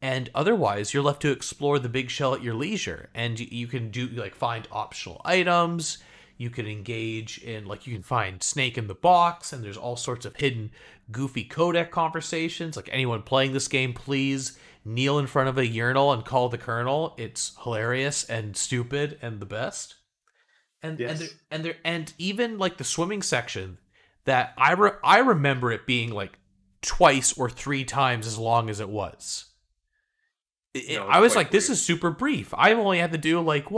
and otherwise you're left to explore the big shell at your leisure, and you can do like find optional items, you can engage in like you can find Snake in the Box, and there's all sorts of hidden goofy codec conversations. Like anyone playing this game, please kneel in front of a urinal and call the colonel. It's hilarious and stupid and the best. And yes. and even like the swimming section that I remember it being like twice or 3 times as long as it was. I was like, this is super brief. I only had to do like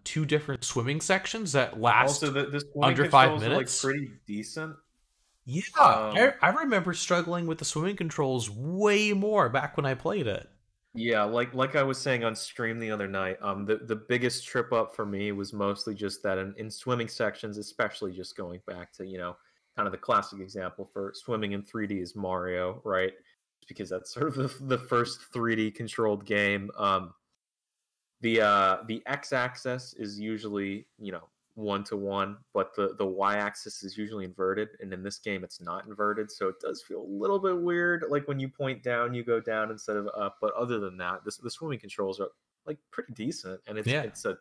2 different swimming sections that last also the under 5 minutes. Are, like pretty decent. Yeah, I remember struggling with the swimming controls way more back when I played it. Yeah, like I was saying on stream the other night, the biggest trip up for me was mostly just that in swimming sections, especially just going back to, kind of the classic example for swimming in 3D is Mario, right? Because that's sort of the first 3D controlled game. The x-axis is usually, 1-to-1, but the y-axis is usually inverted, and in this game it's not inverted, so it does feel a little bit weird. Like when you point down, you go down instead of up. But other than that, the swimming controls are like pretty decent, and it's a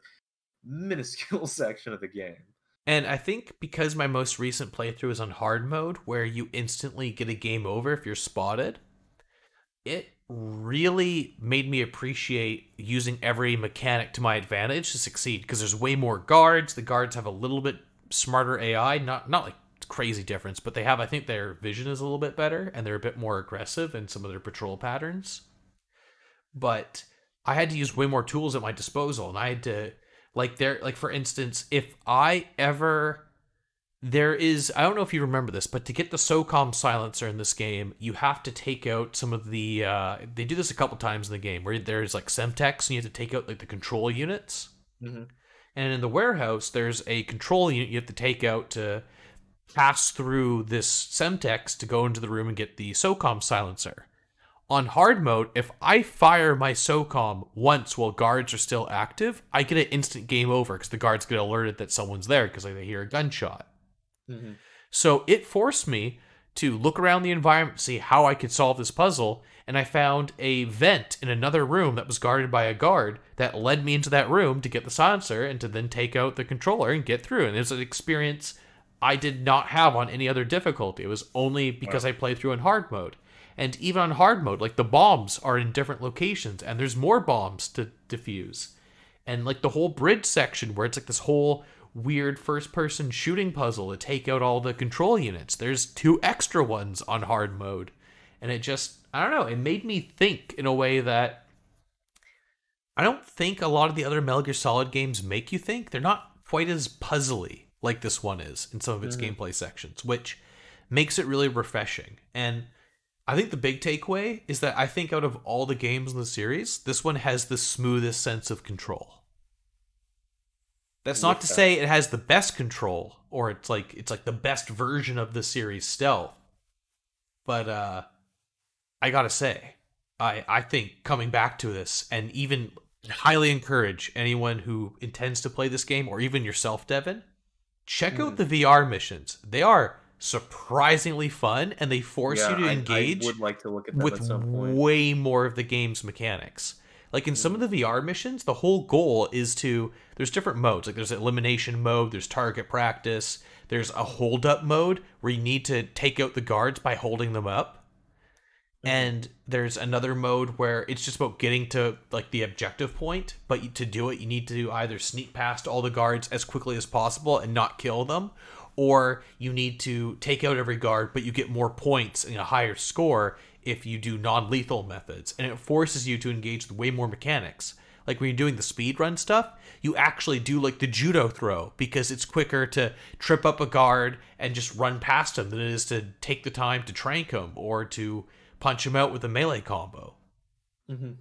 minuscule section of the game. And I think because my most recent playthrough is on hard mode, where you instantly get a game over if you're spotted, it really made me appreciate using every mechanic to my advantage to succeed, because there's way more guards. The guards have a little bit smarter AI, not like crazy difference, but they have, I think their vision is a little bit better and they're a bit more aggressive in some of their patrol patterns. But I had to use way more tools at my disposal, and I had to for instance, if I ever I don't know if you remember this, but to get the Socom Silencer in this game, you have to take out some of the, they do this a couple times in the game, where there's like Semtex, and you have to take out like the control units. Mm-hmm. And in the warehouse, there's a control unit you have to take out to pass through this Semtex to go into the room and get the Socom Silencer. On hard mode, if I fire my Socom once while guards are still active, I get an instant game over, because the guards get alerted that someone's there because they hear a gunshot. Mm-hmm. So it forced me to look around the environment to see how I could solve this puzzle, and I found a vent in another room that was guarded by a guard that led me into that room to get the silencer and to then take out the controller and get through. And it was an experience I did not have on any other difficulty. It was only because I played through in hard mode. And even on hard mode, like the bombs are in different locations, and there's more bombs to defuse. And like the whole bridge section where it's like this whole weird first-person shooting puzzle to take out all the control units. There's 2 extra ones on hard mode. And it just, I don't know, it made me think in a way that I don't think a lot of the other Metal Gear Solid games make you think. They're not quite as puzzly like this one is in some of its gameplay sections, which makes it really refreshing. And I think the big takeaway is that I think out of all the games in the series, this one has the smoothest sense of control. That's not to say it has the best control, or it's like the best version of the series stealth. But I gotta say, I think coming back to this, and even highly encourage anyone who intends to play this game, or even yourself, Devon, check out the VR missions. They are surprisingly fun, and they force you to engage I would like to look at them with at some point. way more of the game's mechanics. Like in some of the VR missions, the whole goal is there's different modes. Like there's elimination mode, there's target practice, there's a hold up mode where you need to take out the guards by holding them up. And there's another mode where it's just about getting to like the objective point, but to do it, you need to either sneak past all the guards as quickly as possible and not kill them, or you need to take out every guard, but you get more points and a higher score if you do non-lethal methods, and it forces you to engage with way more mechanics. Like when you're doing the speedrun stuff, you actually do like the judo throw because it's quicker to trip up a guard and just run past him than it is to take the time to trank him or to punch him out with a melee combo. Mm-hmm.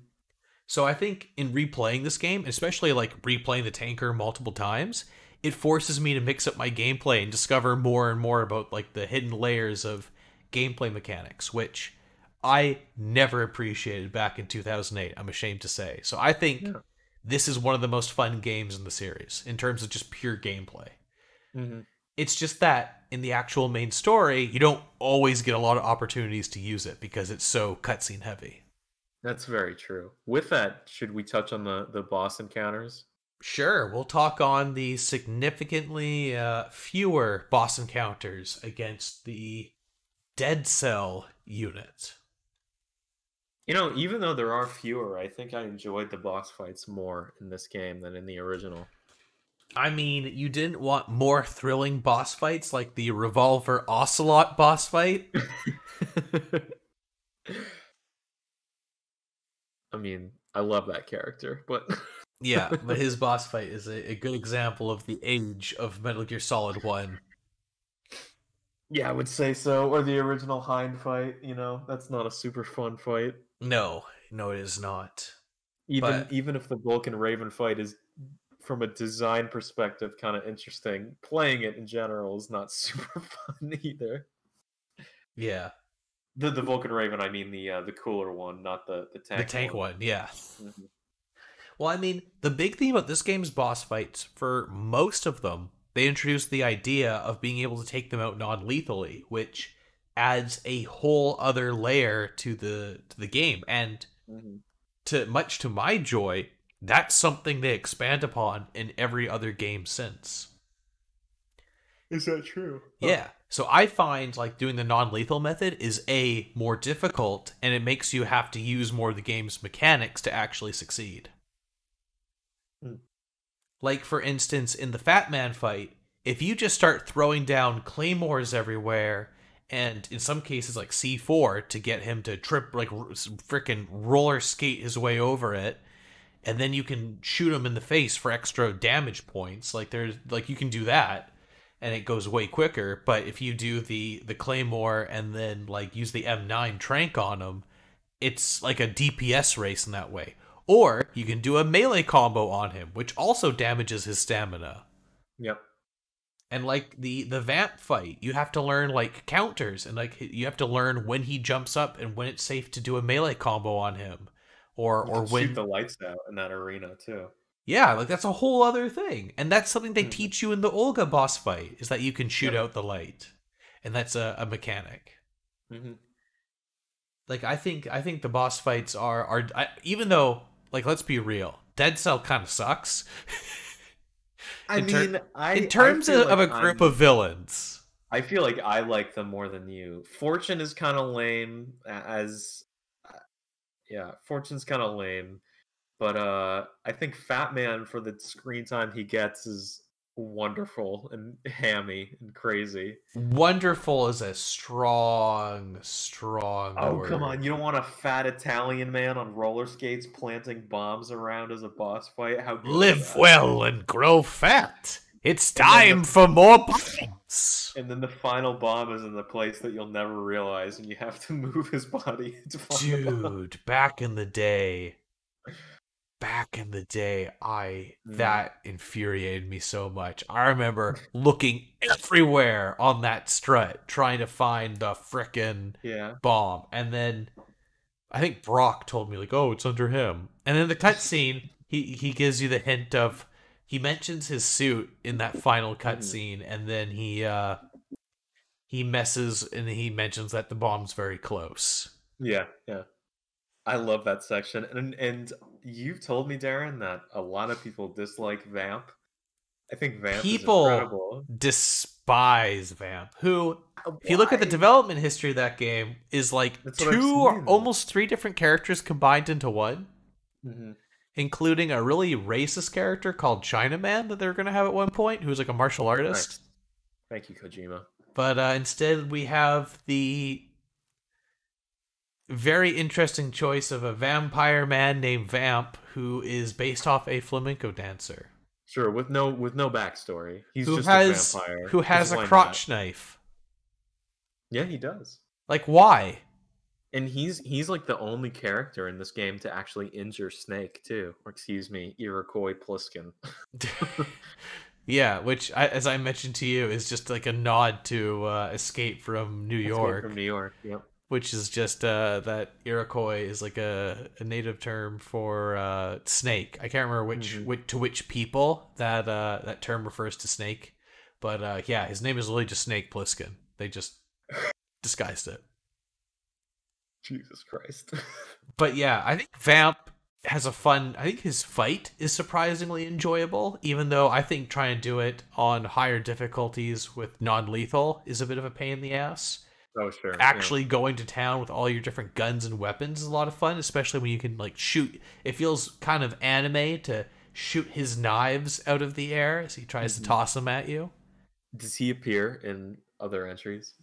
So I think in replaying this game, especially like replaying the tanker multiple times, it forces me to mix up my gameplay and discover more and more about like the hidden layers of gameplay mechanics, which I never appreciated back in 2008, I'm ashamed to say. So I think this is one of the most fun games in the series in terms of just pure gameplay. Mm-hmm. It's just that in the actual main story, you don't always get a lot of opportunities to use it because it's so cutscene heavy. That's very true. With that, should we touch on the boss encounters? Sure, we'll talk on the significantly fewer boss encounters against the Dead Cell unit. You know, even though there are fewer, I think I enjoyed the boss fights more in this game than in the original. I mean, you didn't want more thrilling boss fights like the Revolver Ocelot boss fight? I mean, I love that character, but... Yeah, but his boss fight is a good example of the age of Metal Gear Solid 1. Yeah, I would say so. Or the original Hind fight, you know, that's not a super fun fight. No, it is not. Even if the Vulcan Raven fight is, from a design perspective, kind of interesting, playing it in general is not super fun either. Yeah. The Vulcan Raven, I mean the cooler one, not the tank. The tank one, yeah. Mm-hmm. Well, I mean, the big thing about this game's boss fights, for most of them, they introduced the idea of being able to take them out non-lethally, which adds a whole other layer to the game. And much to my joy, that's something they expand upon in every other game since. Is that true? Yeah. So I find like doing the non-lethal method is more difficult, and it makes you have to use more of the game's mechanics to actually succeed. Like, for instance, in the Fat Man fight, if you just start throwing down claymores everywhere, and in some cases, like C4, to get him to trip, like, frickin' roller skate his way over it, and then you can shoot him in the face for extra damage points, like, you can do that, and it goes way quicker, but if you do the claymore and then, like, use the M9 trank on him, it's like a DPS race in that way. Or you can do a melee combo on him, which also damages his stamina. Yep. And like the vamp fight, you have to learn like counters, and like you have to learn when he jumps up and when it's safe to do a melee combo on him, or when shoot the lights out in that arena too. Yeah, like that's a whole other thing, and that's something they teach you in the Olga boss fight, is that you can shoot out the light, and that's a mechanic. Mm-hmm. Like I think the boss fights are even though, like, let's be real, Dead Cell kind of sucks. In terms of a group of villains, I feel like I like them more than you. Fortune is kind of lame, Fortune's kind of lame, but I think Fat Man, for the screen time he gets, is wonderful and hammy and crazy. Wonderful is a strong word. Come on, you don't want a fat Italian man on roller skates planting bombs around as a boss fight? How good Live well and grow fat. It's time for more bombs. And then the final bomb is in the place that you'll never realize, and you have to move his body to find the bomb. Back in the day, that infuriated me so much. I remember looking everywhere on that strut, trying to find the frickin' bomb. And then I think Brock told me, like, oh, it's under him. And then the cutscene, he gives you the hint of, he mentions his suit in that final cutscene, and then he messes, and he mentions that the bomb's very close. Yeah. I love that section, and you've told me, Darren, that a lot of people dislike Vamp. I think Vamp is incredible. Despise Vamp, who, if you look at the development history of that game, is like 2 or almost 3 different characters combined into one, including a really racist character called Chinaman that they're going to have at one point, who's like a martial artist. Nice. Thank you, Kojima. But instead, we have the very interesting choice of a vampire man named Vamp who is based off a flamenco dancer. Sure, with no backstory. He's just a vampire. Who has a crotch knife. Yeah, he does. Like, why? And he's like the only character in this game to actually injure Snake too. Or excuse me, Iroquois Pliskin. Yeah, which, as I mentioned to you, is just like a nod to Escape from New York. Escape from New York, yep. Which is just that Iroquois is like a native term for snake. I can't remember which people that term refers to Snake. But yeah, his name is literally just Snake Plissken. They just disguised it. Jesus Christ. But yeah, I think Vamp has a fun... I think his fight is surprisingly enjoyable, even though I think trying to do it on higher difficulties with non-lethal is a bit of a pain in the ass. Oh, sure. Actually going to town with all your different guns and weapons is a lot of fun, especially when you can like shoot. It feels kind of anime to shoot his knives out of the air as he tries to toss them at you. Does he appear in other entries?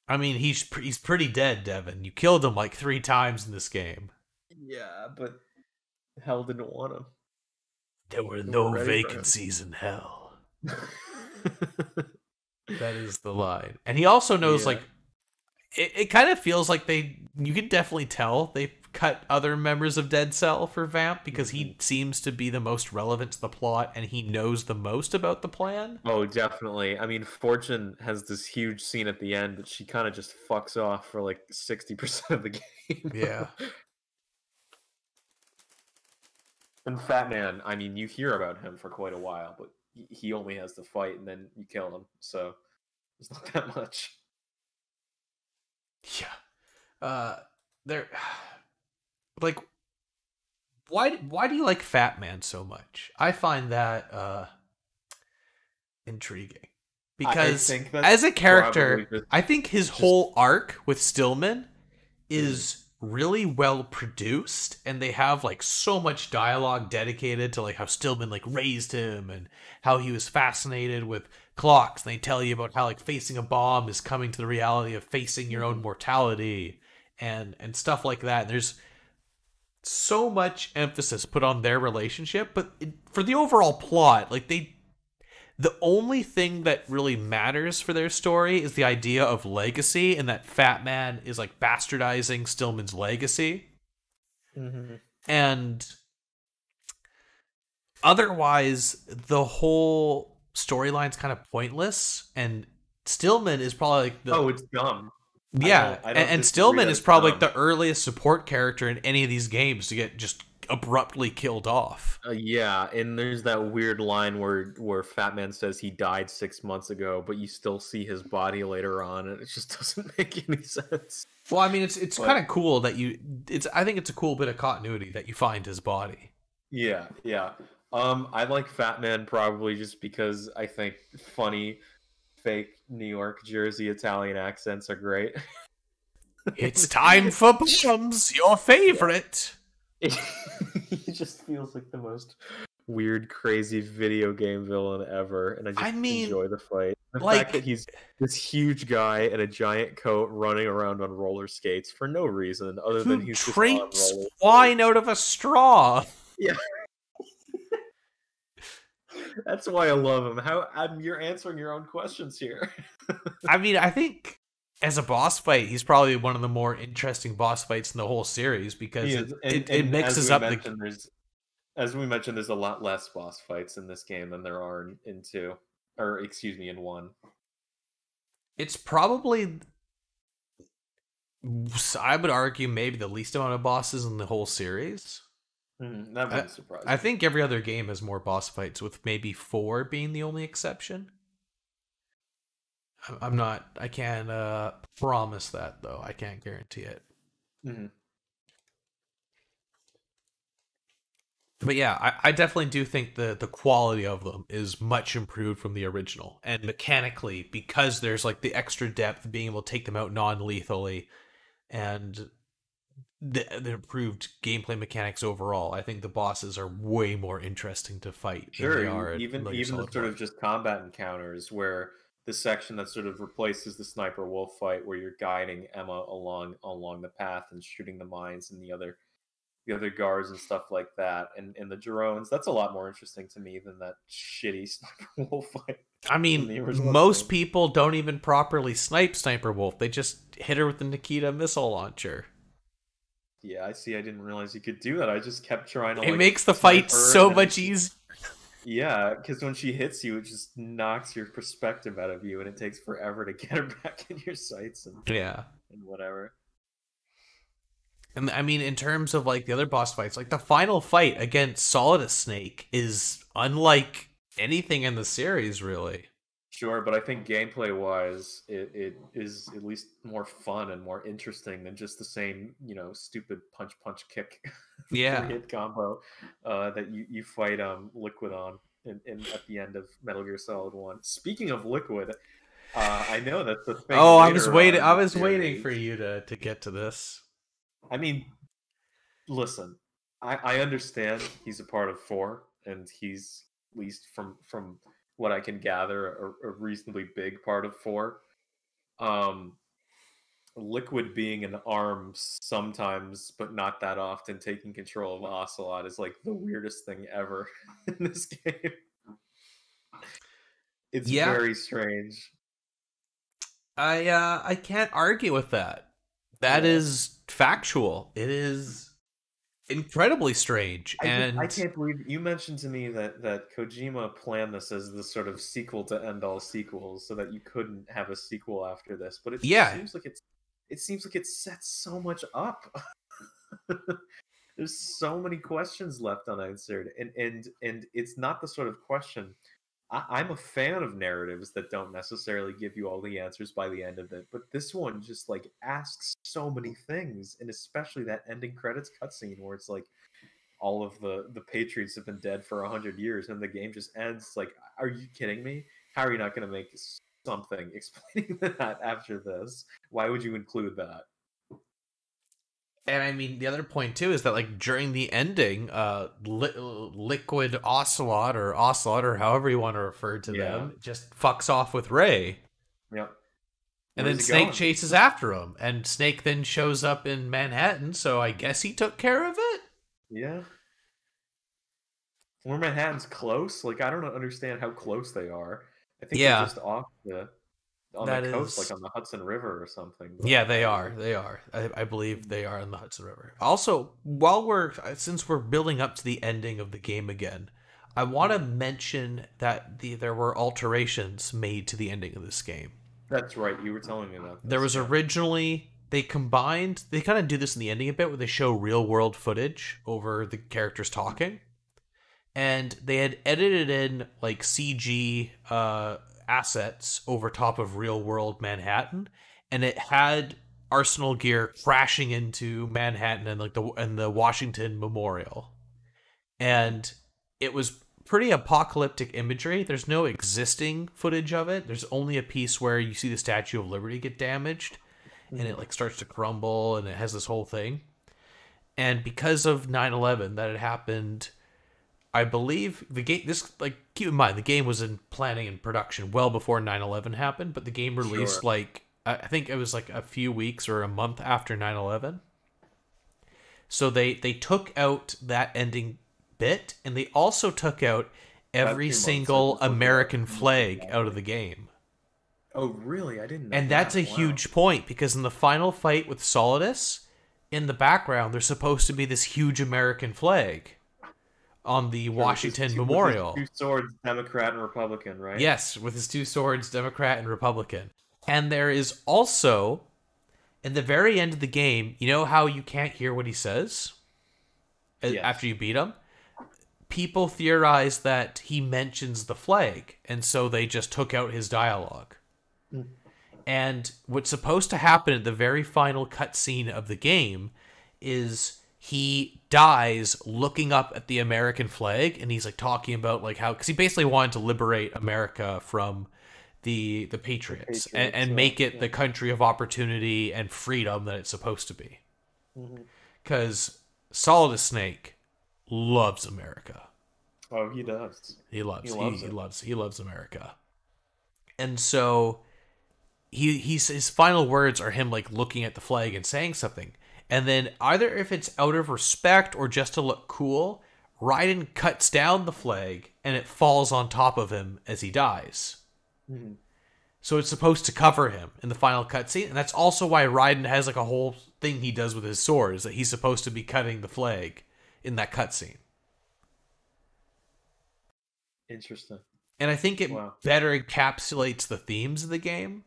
I mean, he's pretty dead, Devon. You killed him like 3 times in this game. Yeah, but hell didn't want him. There were no vacancies in hell. That is the line. And he also knows, like, it kind of feels like you can definitely tell they've cut other members of Dead Cell for Vamp because he seems to be the most relevant to the plot and he knows the most about the plan. Oh, definitely. I mean, Fortune has this huge scene at the end, but she kind of just fucks off for like 60% of the game. Yeah. And Fat Man, I mean, you hear about him for quite a while, but he only has to fight and then you kill him, so it's not that much. Yeah. They're... Like, why do you like Fat Man so much? I find that intriguing. Because as a character, I think his whole arc with Stillman is really well produced, and they have like so much dialogue dedicated to like how Stillman like raised him and how he was fascinated with clocks. And they tell you about how like facing a bomb is coming to the reality of facing your own mortality and stuff like that. And there's so much emphasis put on their relationship, but for the overall plot, like the only thing that really matters for their story is the idea of legacy, and that Fat Man is like bastardizing Stillman's legacy. Mm-hmm. And otherwise, the whole storyline's kind of pointless, and Stillman is probably like it's dumb. Yeah, and Stillman is probably like the earliest support character in any of these games to get just abruptly killed off. Yeah, and there's that weird line where Fat Man says he died 6 months ago, but you still see his body later on, and it just doesn't make any sense. Well, I mean, it's kind of cool that I think it's a cool bit of continuity that you find his body. Yeah. I like Fat Man probably just because I think funny fake New York, Jersey, Italian accents are great. It's time for bombs, your favorite. He just feels like the most weird, crazy video game villain ever, and I just enjoy the fight. The fact that he's this huge guy in a giant coat running around on roller skates for no reason other than he's just on roller skates. Wine out of a straw. Yeah. That's why I love him. You're answering your own questions here. I mean, I think as a boss fight, he's probably one of the more interesting boss fights in the whole series because it mixes up as we mentioned, there's a lot less boss fights in this game than there are in 2. Or excuse me, in 1. It's probably, I would argue, maybe the least amount of bosses in the whole series. That would be surprising. I think every other game has more boss fights, with maybe 4 being the only exception. I can't promise that, though. I can't guarantee it. Mm-hmm. But yeah, I definitely do think the quality of them is much improved from the original. And mechanically, because there's like the extra depth, being able to take them out non-lethally, and the improved gameplay mechanics overall, I think the bosses are way more interesting to fight. Sure, even the sort of just combat encounters where the section that sort of replaces the sniper wolf fight, where you're guiding Emma along the path and shooting the mines and the other guards and stuff like that, and the drones. That's a lot more interesting to me than that shitty sniper wolf fight. I mean, most people don't even properly snipe Sniper Wolf. They just hit her with the Nikita missile launcher. Yeah, I see. I didn't realize you could do that. I just kept trying to. It makes the fight so much easier. Yeah, because when she hits you, it just knocks your perspective out of you, and it takes forever to get her back in your sights and whatever. And I mean, in terms of like the other boss fights, like the final fight against Solidus Snake is unlike anything in the series, really. Sure, but I think gameplay-wise, it is at least more fun and more interesting than just the same, stupid punch kick, hit combo that you fight Liquid on in at the end of Metal Gear Solid 1. Speaking of Liquid, I know that's the thing. Oh, I was waiting for you to get to this. I mean, listen, I understand he's a part of 4, and he's, at least from what I can gather, a reasonably big part of 4. Liquid being an arm sometimes, but not that often, taking control of Ocelot is like the weirdest thing ever in this game. It's very strange. I can't argue with that. That is factual. It is incredibly strange. I can't believe you mentioned to me that Kojima planned this as the sort of sequel to end all sequels, so that you couldn't have a sequel after this. But it seems like it sets so much up. There's so many questions left unanswered, and it's not the sort of question. I'm a fan of narratives that don't necessarily give you all the answers by the end of it, but this one just like asks so many things, and especially that ending credits cutscene where it's like all of the Patriots have been dead for 100 years, and the game just ends. Like, are you kidding me? How are you not going to make something explaining that after this? Why would you include that? And I mean, the other point too is that like during the ending, Liquid Ocelot or however you want to refer to them, just fucks off with Ray. Yep. And then Snake chases after him, and Snake then shows up in Manhattan. So I guess he took care of it. Yeah. Where Manhattan's close, like I don't understand how close they are. I think they're just off the coast, like on the Hudson River or something. Yeah, they are. I believe they are on the Hudson River. Also, since we're building up to the ending of the game again, I want to mention that there were alterations made to the ending of this game. That's right. You were telling me about this. There was originally, they kind of do this in the ending a bit, where they show real world footage over the characters talking. And they had edited in like CG assets over top of real world Manhattan, and it had Arsenal gear crashing into Manhattan and like the Washington Memorial, and it was pretty apocalyptic imagery. There's no existing footage of it. There's only a piece where you see the Statue of Liberty get damaged, and it like starts to crumble, and it has this whole thing. And because of 9/11 that had happened, I believe the game, keep in mind, the game was in planning and production well before 9/11 happened, but the game released I think it was like a few weeks or a month after 9/11. So they took out that ending bit, and they also took out every single American flag out of the game. Oh, really? I didn't know. And that's a huge point, because in the final fight with Solidus, in the background, there's supposed to be this huge American flag on the Washington Memorial. With his 2 swords, Democrat and Republican, right? Yes, with his 2 swords, Democrat and Republican. And there is also, in the very end of the game, you know how you can't hear what he says after you beat him? People theorize that he mentions the flag, and so they just took out his dialogue. Mm. And what's supposed to happen at the very final cutscene of the game is he dies looking up at the American flag, and he's like talking about like how, because he basically wanted to liberate America from the Patriots and make it the country of opportunity and freedom that it's supposed to be. Because Solidus Snake loves America. Oh, he does. He loves America. And so his final words are him like looking at the flag and saying something. And then either if it's out of respect or just to look cool, Raiden cuts down the flag and it falls on top of him as he dies. Mm-hmm. So it's supposed to cover him in the final cutscene, and that's also why Raiden has like a whole thing he does with his sword, is that he's supposed to be cutting the flag in that cutscene. Interesting. And I think it better encapsulates the themes of the game,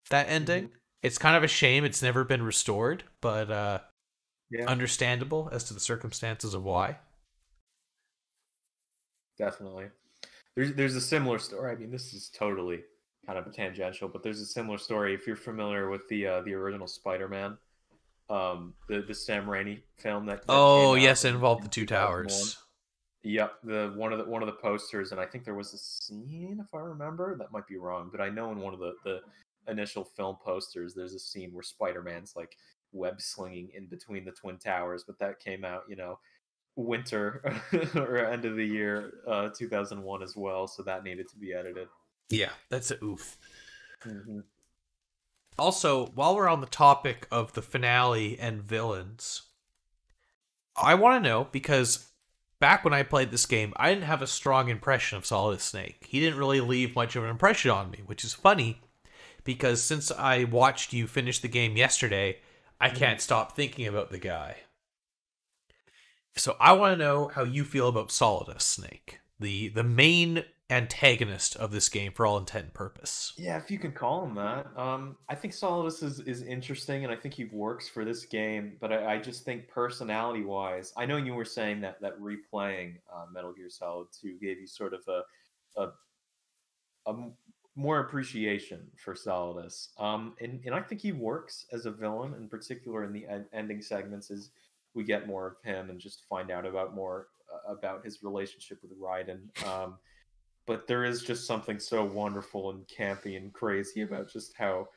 that ending. Mm-hmm. It's kind of a shame it's never been restored, but understandable as to the circumstances of why. Definitely. There's a similar story. I mean, this is totally kind of tangential, but there's a similar story if you're familiar with the original Spider-Man, the Sam Raimi film that came yes, it involved the two towers. Yep, one of the posters, and I think there was a scene, if I remember, that might be wrong, but I know in one of the initial film posters, there's a scene where Spider-Man's like web slinging in between the twin towers, but that came out, winter or end of the year 2001 as well, so that needed to be edited. Yeah, that's a oof. Mm-hmm. Also, while we're on the topic of the finale and villains, I want to know, because back when I played this game, I didn't have a strong impression of Solid Snake. He didn't really leave much of an impression on me, which is funny, because since I watched you finish the game yesterday, I can't stop thinking about the guy. So I want to know how you feel about Solidus Snake, the main antagonist of this game for all intent and purpose. Yeah, if you can call him that. I think Solidus is interesting, and I think he works for this game, but I just think personality-wise, I know you were saying that replaying Metal Gear Solid 2 gave you sort of a more appreciation for Solidus. And I think he works as a villain, in particular in the ending segments, as we get more of him and just find out more about his relationship with Raiden. But there is just something so wonderful and campy and crazy about just how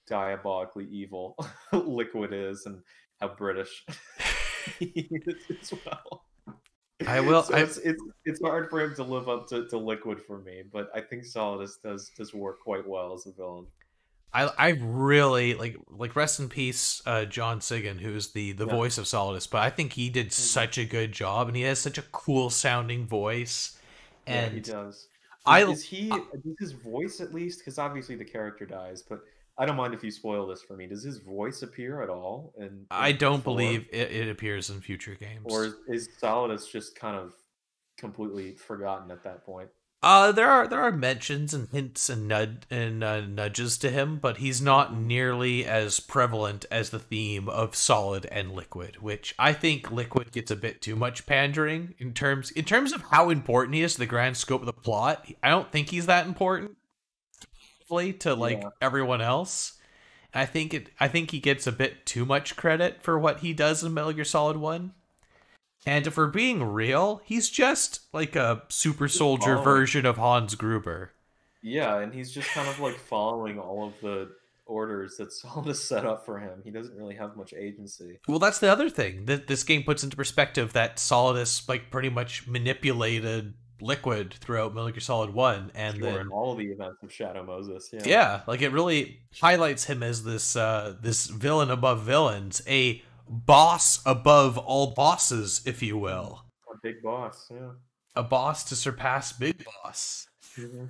diabolically evil Liquid is and how British he is as well. I will. So it's hard for him to live up to Liquid for me, but I think Solidus does work quite well as a villain. I really like rest in peace, John Sigan, who's the voice of Solidus, but I think he did such a good job, and he has such a cool sounding voice. And he does. Does his voice, at least, because obviously the character dies, but I don't mind if you spoil this for me. Does his voice appear at all? I don't believe it appears in future games. Or is Solidus just kind of completely forgotten at that point? There are mentions and hints and nudges to him, but he's not nearly as prevalent as the theme of Solid and Liquid, which I think Liquid gets a bit too much pandering in terms of how important he is to the grand scope of the plot. I don't think he's that important to everyone else. And I think he gets a bit too much credit for what he does in Metal Gear Solid 1. And if we're being real, he's just like a super soldier version of Hans Gruber. Yeah, and he's just kind of like following all of the orders that Solidus set up for him. He doesn't really have much agency. Well, that's the other thing that this game puts into perspective, that Solidus like pretty much manipulated Liquid throughout Metal Gear Solid 1, and then all the events of Shadow Moses. Yeah, like it really highlights him as this villain above villains, a boss above all bosses, if you will. A big boss, yeah. A boss to surpass Big Boss. Mm-hmm.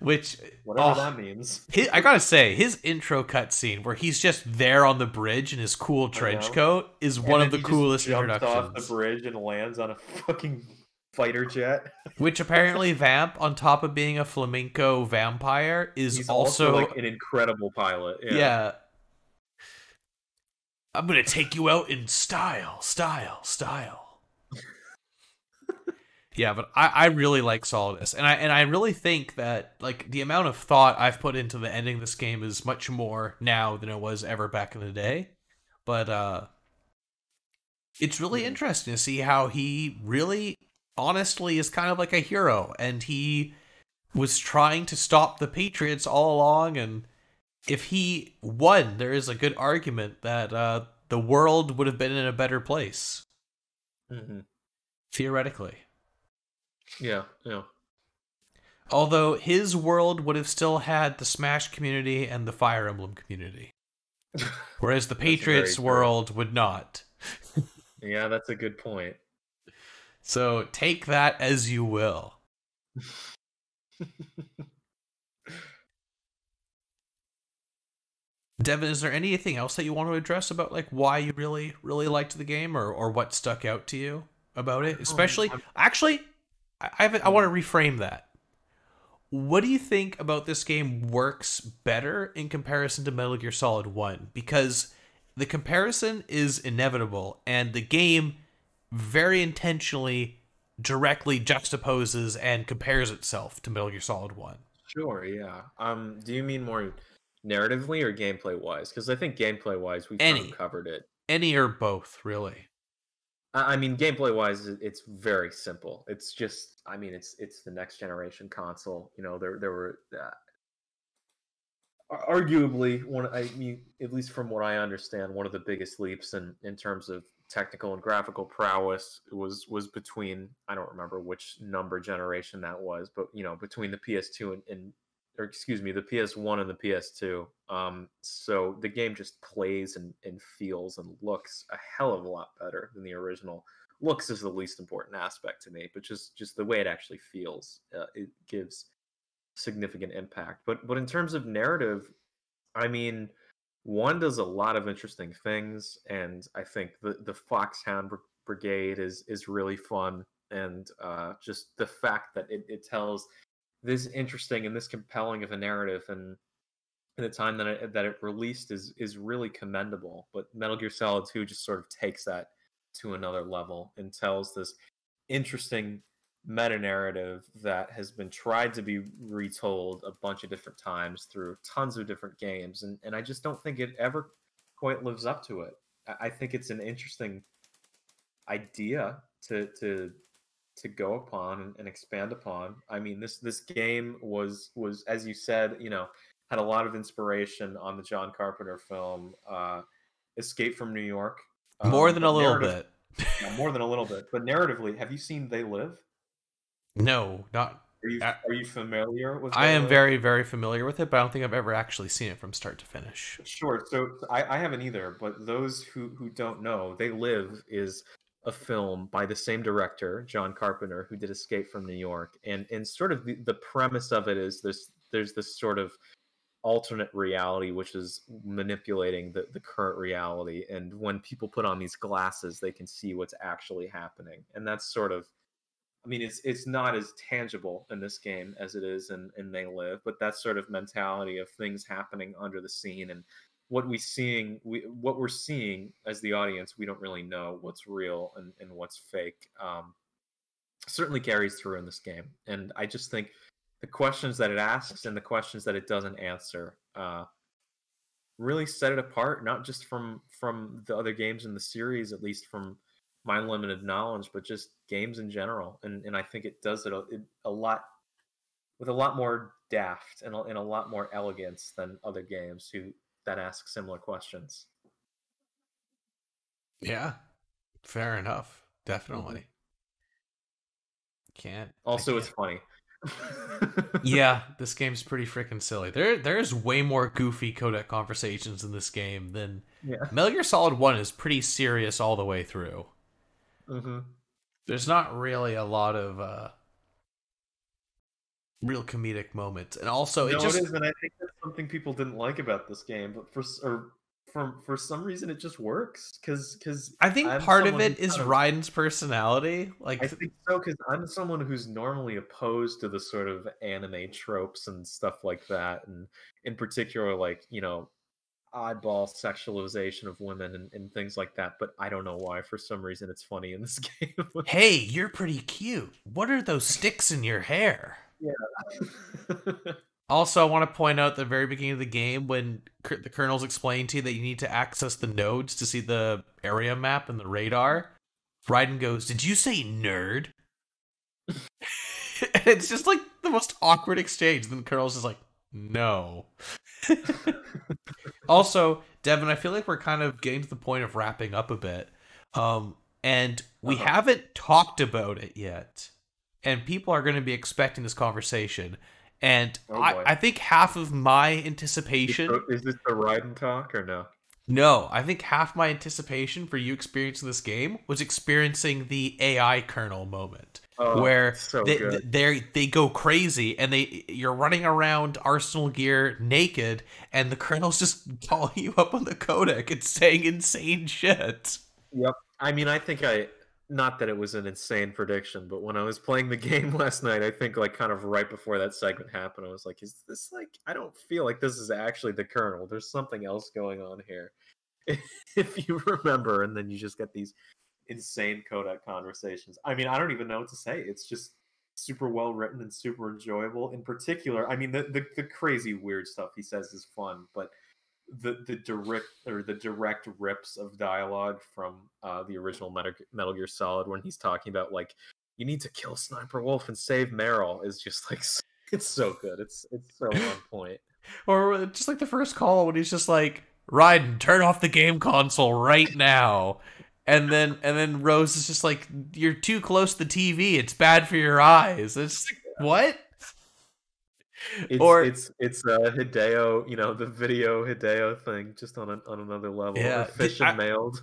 Which, whatever that means. I gotta say, his intro cutscene where he's just there on the bridge in his cool trench coat is one of the coolest introductions. Off the bridge and lands on a fucking fighter jet. Which apparently Vamp, on top of being a flamenco vampire, he's also like an incredible pilot. Yeah. I'm gonna take you out in style. Yeah, but I really like Solidus, and I really think that like the amount of thought I've put into the ending of this game is much more now than it was ever back in the day. But it's really interesting to see how he really, honestly, is kind of like a hero, and he was trying to stop the Patriots all along, and if he won, there is a good argument that the world would have been in a better place. Mm-hmm. Theoretically. Yeah. Although his world would have still had the Smash community and the Fire Emblem community. Whereas the Patriots world would not. Yeah, that's a good point. So take that as you will. Devin, is there anything else that you want to address about like why you really, really liked the game or what stuck out to you about it? Especially, actually, I want to reframe that. What do you think about this game works better in comparison to Metal Gear Solid 1? Because the comparison is inevitable, and the game very intentionally directly juxtaposes and compares itself to Metal Gear Solid 1. Sure, yeah. Do you mean more narratively or gameplay-wise? Because I think gameplay-wise, we've kind of covered it. Any or both, really. I mean, gameplay-wise, it's very simple. It's just, I mean, it's the next generation console. You know, there were arguably at least from what I understand, one of the biggest leaps in terms of technical and graphical prowess was between, I don't remember which number generation that was, but you know, between the PS2 or excuse me, the PS1 and the PS2. So the game just plays and feels and looks a hell of a lot better than the original. Looks is the least important aspect to me, but just the way it actually feels, it gives significant impact. But in terms of narrative, I mean, one does a lot of interesting things, and I think the Foxhound Brigade is really fun, and just the fact that it tells this interesting and this compelling of a narrative, and in the time that it released is really commendable. But Metal Gear Solid 2 just sort of takes that to another level and tells this interesting meta narrative that has been tried to be retold a bunch of different times through tons of different games, and I just don't think it ever quite lives up to it. I think it's an interesting idea to go upon and expand upon. I mean, this game was, as you said, you know, had a lot of inspiration on the John Carpenter film Escape from New York. More than a little bit. Yeah, more than a little bit. But narratively, have you seen They Live? No, not. Are you familiar with? I am very, very familiar with it, but I don't think I've ever actually seen it from start to finish. Sure. So I haven't either. But those who don't know, They Live is a film by the same director, John Carpenter, who did Escape from New York, and sort of the premise of it is there's this sort of alternate reality which is manipulating the current reality, and when people put on these glasses, they can see what's actually happening, and that's sort of, I mean, it's not as tangible in this game as it is in They Live, but that sort of mentality of things happening under the scene, and what we're seeing as the audience, we don't really know what's real and what's fake. Certainly carries through in this game, and I just think the questions that it asks and the questions that it doesn't answer really set it apart, not just from the other games in the series, at least from my limited knowledge, but just games in general. And I think it does it a lot with a lot more daft and a lot more elegance than other games that ask similar questions. Yeah, fair enough. Definitely. Can't. It's funny. Yeah, this game's pretty freaking silly. There's way more goofy codec conversations in this game than Metal Gear Solid 1 is pretty serious all the way through. Mm-hmm. There's not really a lot of real comedic moments, and also it is, and I think that's something people didn't like about this game, but for some reason it just works, because I think part of it is Raiden's personality. Like, I think so, because I'm someone who's normally opposed to the sort of anime tropes and stuff like that, and in particular, like, you know, oddball sexualization of women and things like that. But I don't know why, for some reason it's funny in this game. Hey, you're pretty cute. What are those sticks in your hair? Yeah. Also, I want to point out at the very beginning of the game when the colonels explain to you that you need to access the nodes to see the area map and the radar, Raiden goes, "Did you say nerd?" And it's just like the most awkward exchange. Then the colonel's just like, "No." Also, Devin, I feel like we're kind of getting to the point of wrapping up a bit. And we haven't talked about it yet. and people are going to be expecting this conversation. And Oh boy. I think half of my anticipation... Is this the ride and talk or no? No, I think half my anticipation for you experiencing this game was experiencing the AI kernel moment, where so they go crazy and you're running around Arsenal gear naked, and the kernel's just calling you up on the codec and saying insane shit. Yep. I mean, I think not that it was an insane prediction, but when I was playing the game last night, I think like kind of right before that segment happened, I was like, is this like, I don't feel like this is actually the kernel. There's something else going on here. If you remember, and then you just get these insane codec conversations. I mean, I don't even know what to say. It's just super well written and super enjoyable. In particular, I mean, the crazy weird stuff he says is fun, but the direct rips of dialogue from the original Metal Gear Solid, when he's talking about like, you need to kill Sniper Wolf and save Meryl, is just like, it's so good. It's so on point. Or just like the first call when he's just like, Raiden, turn off the game console right now. And then Rose is just like, you're too close to the TV. It's bad for your eyes. It's like, what? It's Hideo, you know, the video Hideo thing, just on another level. Yeah, Fission mailed.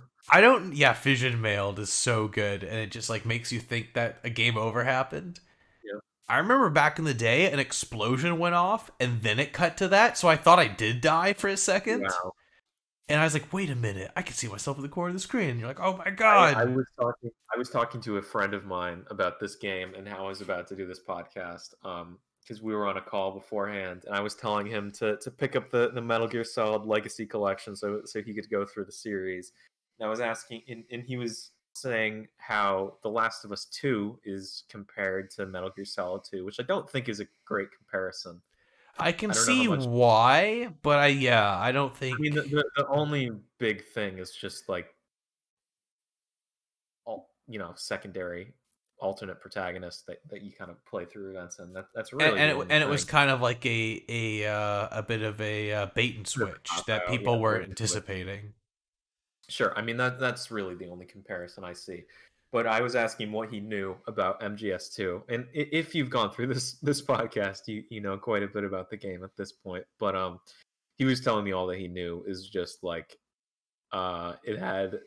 Fission mailed is so good, and it just like makes you think that a game over happened. Yeah. I remember back in the day, an explosion went off, and then it cut to that, so I thought I did die for a second. Wow. And I was like, wait a minute, I can see myself in the corner of the screen. And you're like, oh my god. I was talking to a friend of mine about this game and how I was about to do this podcast. Because we were on a call beforehand, and I was telling him to pick up the Metal Gear Solid Legacy Collection so he could go through the series. And I was asking, and he was saying how The Last of Us 2 is compared to Metal Gear Solid 2, which I don't think is a great comparison. I can see why, but I don't think... I mean, the only big thing is just like, secondary alternate protagonist that you kind of play through events, and that's really it was kind of like a bit of a bait and switch that people weren't anticipating. Sure, I mean that's really the only comparison I see. But I was asking what he knew about MGS2, and if you've gone through this podcast, you know quite a bit about the game at this point. But he was telling me all that he knew is just like it had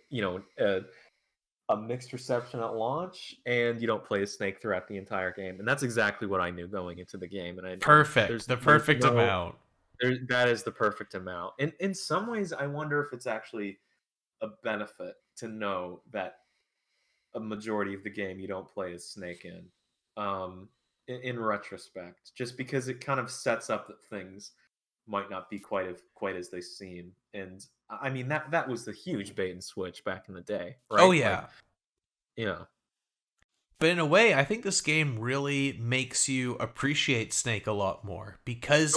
a mixed reception at launch, and you don't play as Snake throughout the entire game, and that's exactly what I knew going into the game. And the perfect amount. That is the perfect amount. And in some ways, I wonder if it's actually a benefit to know that a majority of the game you don't play as Snake in retrospect, just because it kind of sets up that things might not be quite as they seem. And I mean that was the huge bait and switch back in the day, right? Oh yeah. Yeah. But in a way, I think this game really makes you appreciate Snake a lot more, because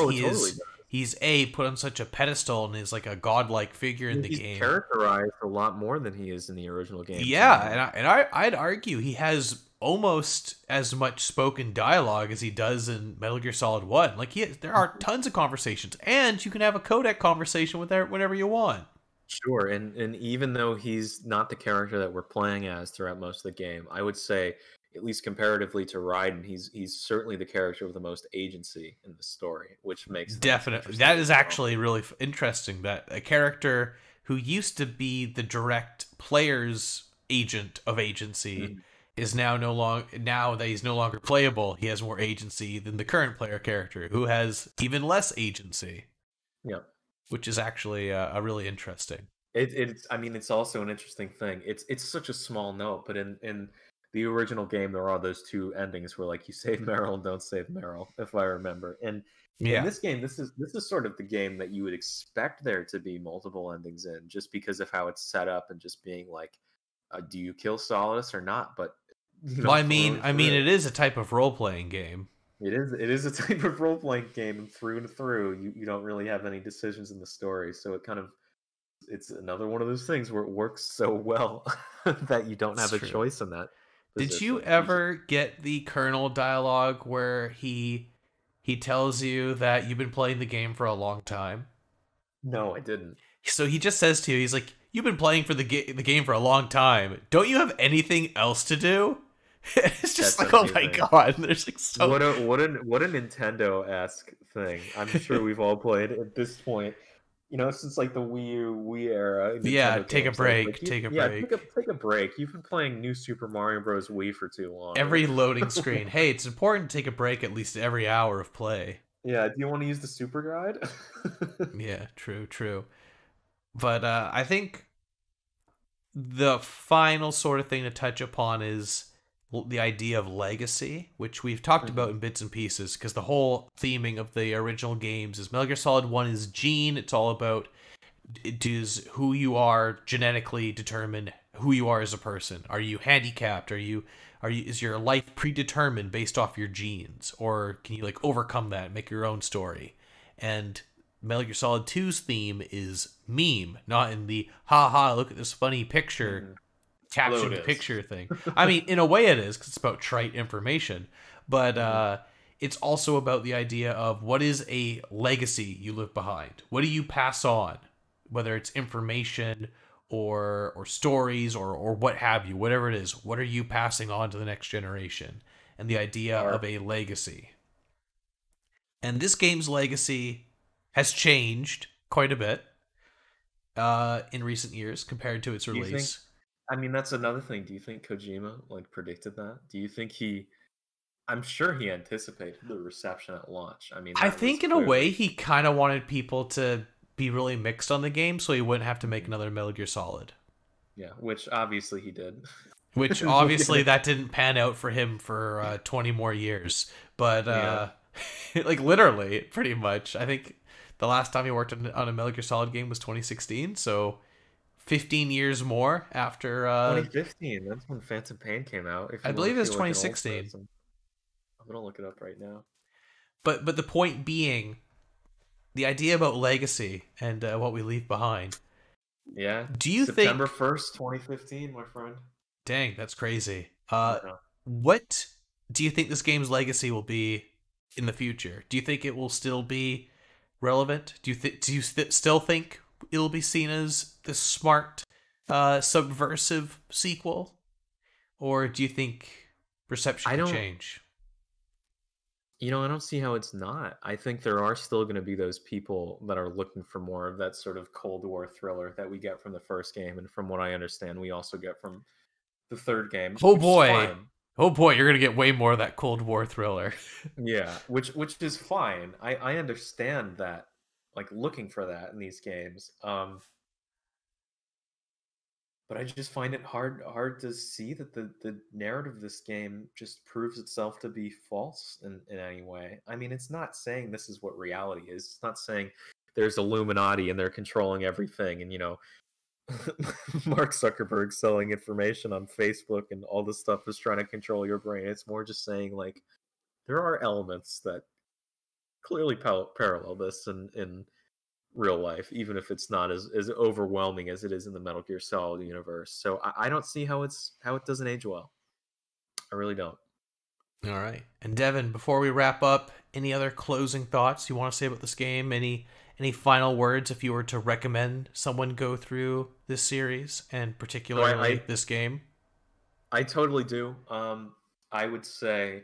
he's put on such a pedestal and is like a godlike figure in the game. He's characterized a lot more than he is in the original game. Yeah, and I'd argue he has almost as much spoken dialogue as he does in Metal Gear Solid 1. Like there are tons of conversations, and you can have a codec conversation with there whenever you want. Sure, and even though he's not the character that we're playing as throughout most of the game, I would say, at least comparatively to Raiden, he's certainly the character with the most agency in the story, which makes definitely that is actually really interesting. That a character who used to be the direct player's agent of agency is now now that he's no longer playable, he has more agency than the current player character, who has even less agency. Yeah, which is actually a really interesting. It's also an interesting thing. It's such a small note, but in the original game, there are those two endings where, like, you save Meryl and don't save Meryl, if I remember. And in this game, this is sort of the game that you would expect there to be multiple endings in, just because of how it's set up and just being like, do you kill Solidus or not? But I mean, it is a type of role playing game. It is a type of role playing game, and through, you don't really have any decisions in the story, so it's another one of those things where it works so well that you don't have a choice in that. Did you ever get the Colonel dialogue where he tells you that you've been playing the game for a long time? No, I didn't. So he just says to you, he's like, you've been playing for the game for a long time. Don't you have anything else to do? It's just like, oh my god, there's like so what a Nintendo-esque thing. I'm sure we've all played at this point. You know, since like the Wii era. Nintendo take a break. Take a break. Take a break. You've been playing New Super Mario Bros. Wii for too long. Every loading screen. Hey, it's important to take a break at least every hour of play. Yeah, do you want to use the Super Guide? Yeah, true. But I think the final sort of thing to touch upon is the idea of legacy, which we've talked about in bits and pieces, because the whole theming of the original games is Metal Gear Solid 1 is gene. It's all about, does who you are genetically determine who you are as a person? Are you handicapped? Is your life predetermined based off your genes? Or can you like overcome that and make your own story? And Metal Gear Solid 2's theme is meme, not in the haha, look at this funny picture, captioned picture thing. I mean, in a way it is, because it's about trite information, but it's also about the idea of what is a legacy you leave behind? What do you pass on? Whether it's information or stories or what have you, whatever it is, what are you passing on to the next generation? And the idea of a legacy. And this game's legacy has changed quite a bit in recent years compared to its release. I mean, that's another thing. Do you think Kojima like predicted that? Do you think I'm sure he anticipated the reception at launch. I mean, I think in a way he kind of wanted people to be really mixed on the game so he wouldn't have to make another Metal Gear Solid. Yeah, which obviously he did. Which obviously that didn't pan out for him for 20 more years. But like literally, pretty much. I think the last time he worked on a Metal Gear Solid game was 2016, so 15 years more after 2015. That's when Phantom Pain came out. I believe it was 2016. I'm gonna look it up right now. But the point being, the idea about legacy and what we leave behind. Yeah. Do you September 1st, 2015, my friend? Dang, that's crazy. What do you think this game's legacy will be in the future? Do you think it will still be relevant? Do you still think it'll be seen as the smart, subversive sequel, or do you think reception will change? You know, I don't see how it's not. I think there are still going to be those people that are looking for more of that sort of Cold War thriller that we get from the first game, and from what I understand, we also get from the third game. Oh boy, you're gonna get way more of that Cold War thriller. Yeah, which is fine. I understand that, like looking for that in these games. But I just find it hard to see that the narrative of this game just proves itself to be false in any way. I mean, it's not saying this is what reality is. It's not saying there's Illuminati and they're controlling everything, and you know, Mark Zuckerberg selling information on Facebook and all this stuff is trying to control your brain. It's more just saying like there are elements that clearly parallel this in real life, even if it's not as overwhelming as it is in the Metal Gear Solid universe. So I don't see how it doesn't age well. I really don't. All right. And Devon, before we wrap up, any other closing thoughts you want to say about this game? Any final words if you were to recommend someone go through this series, and particularly this game? I totally do. I would say,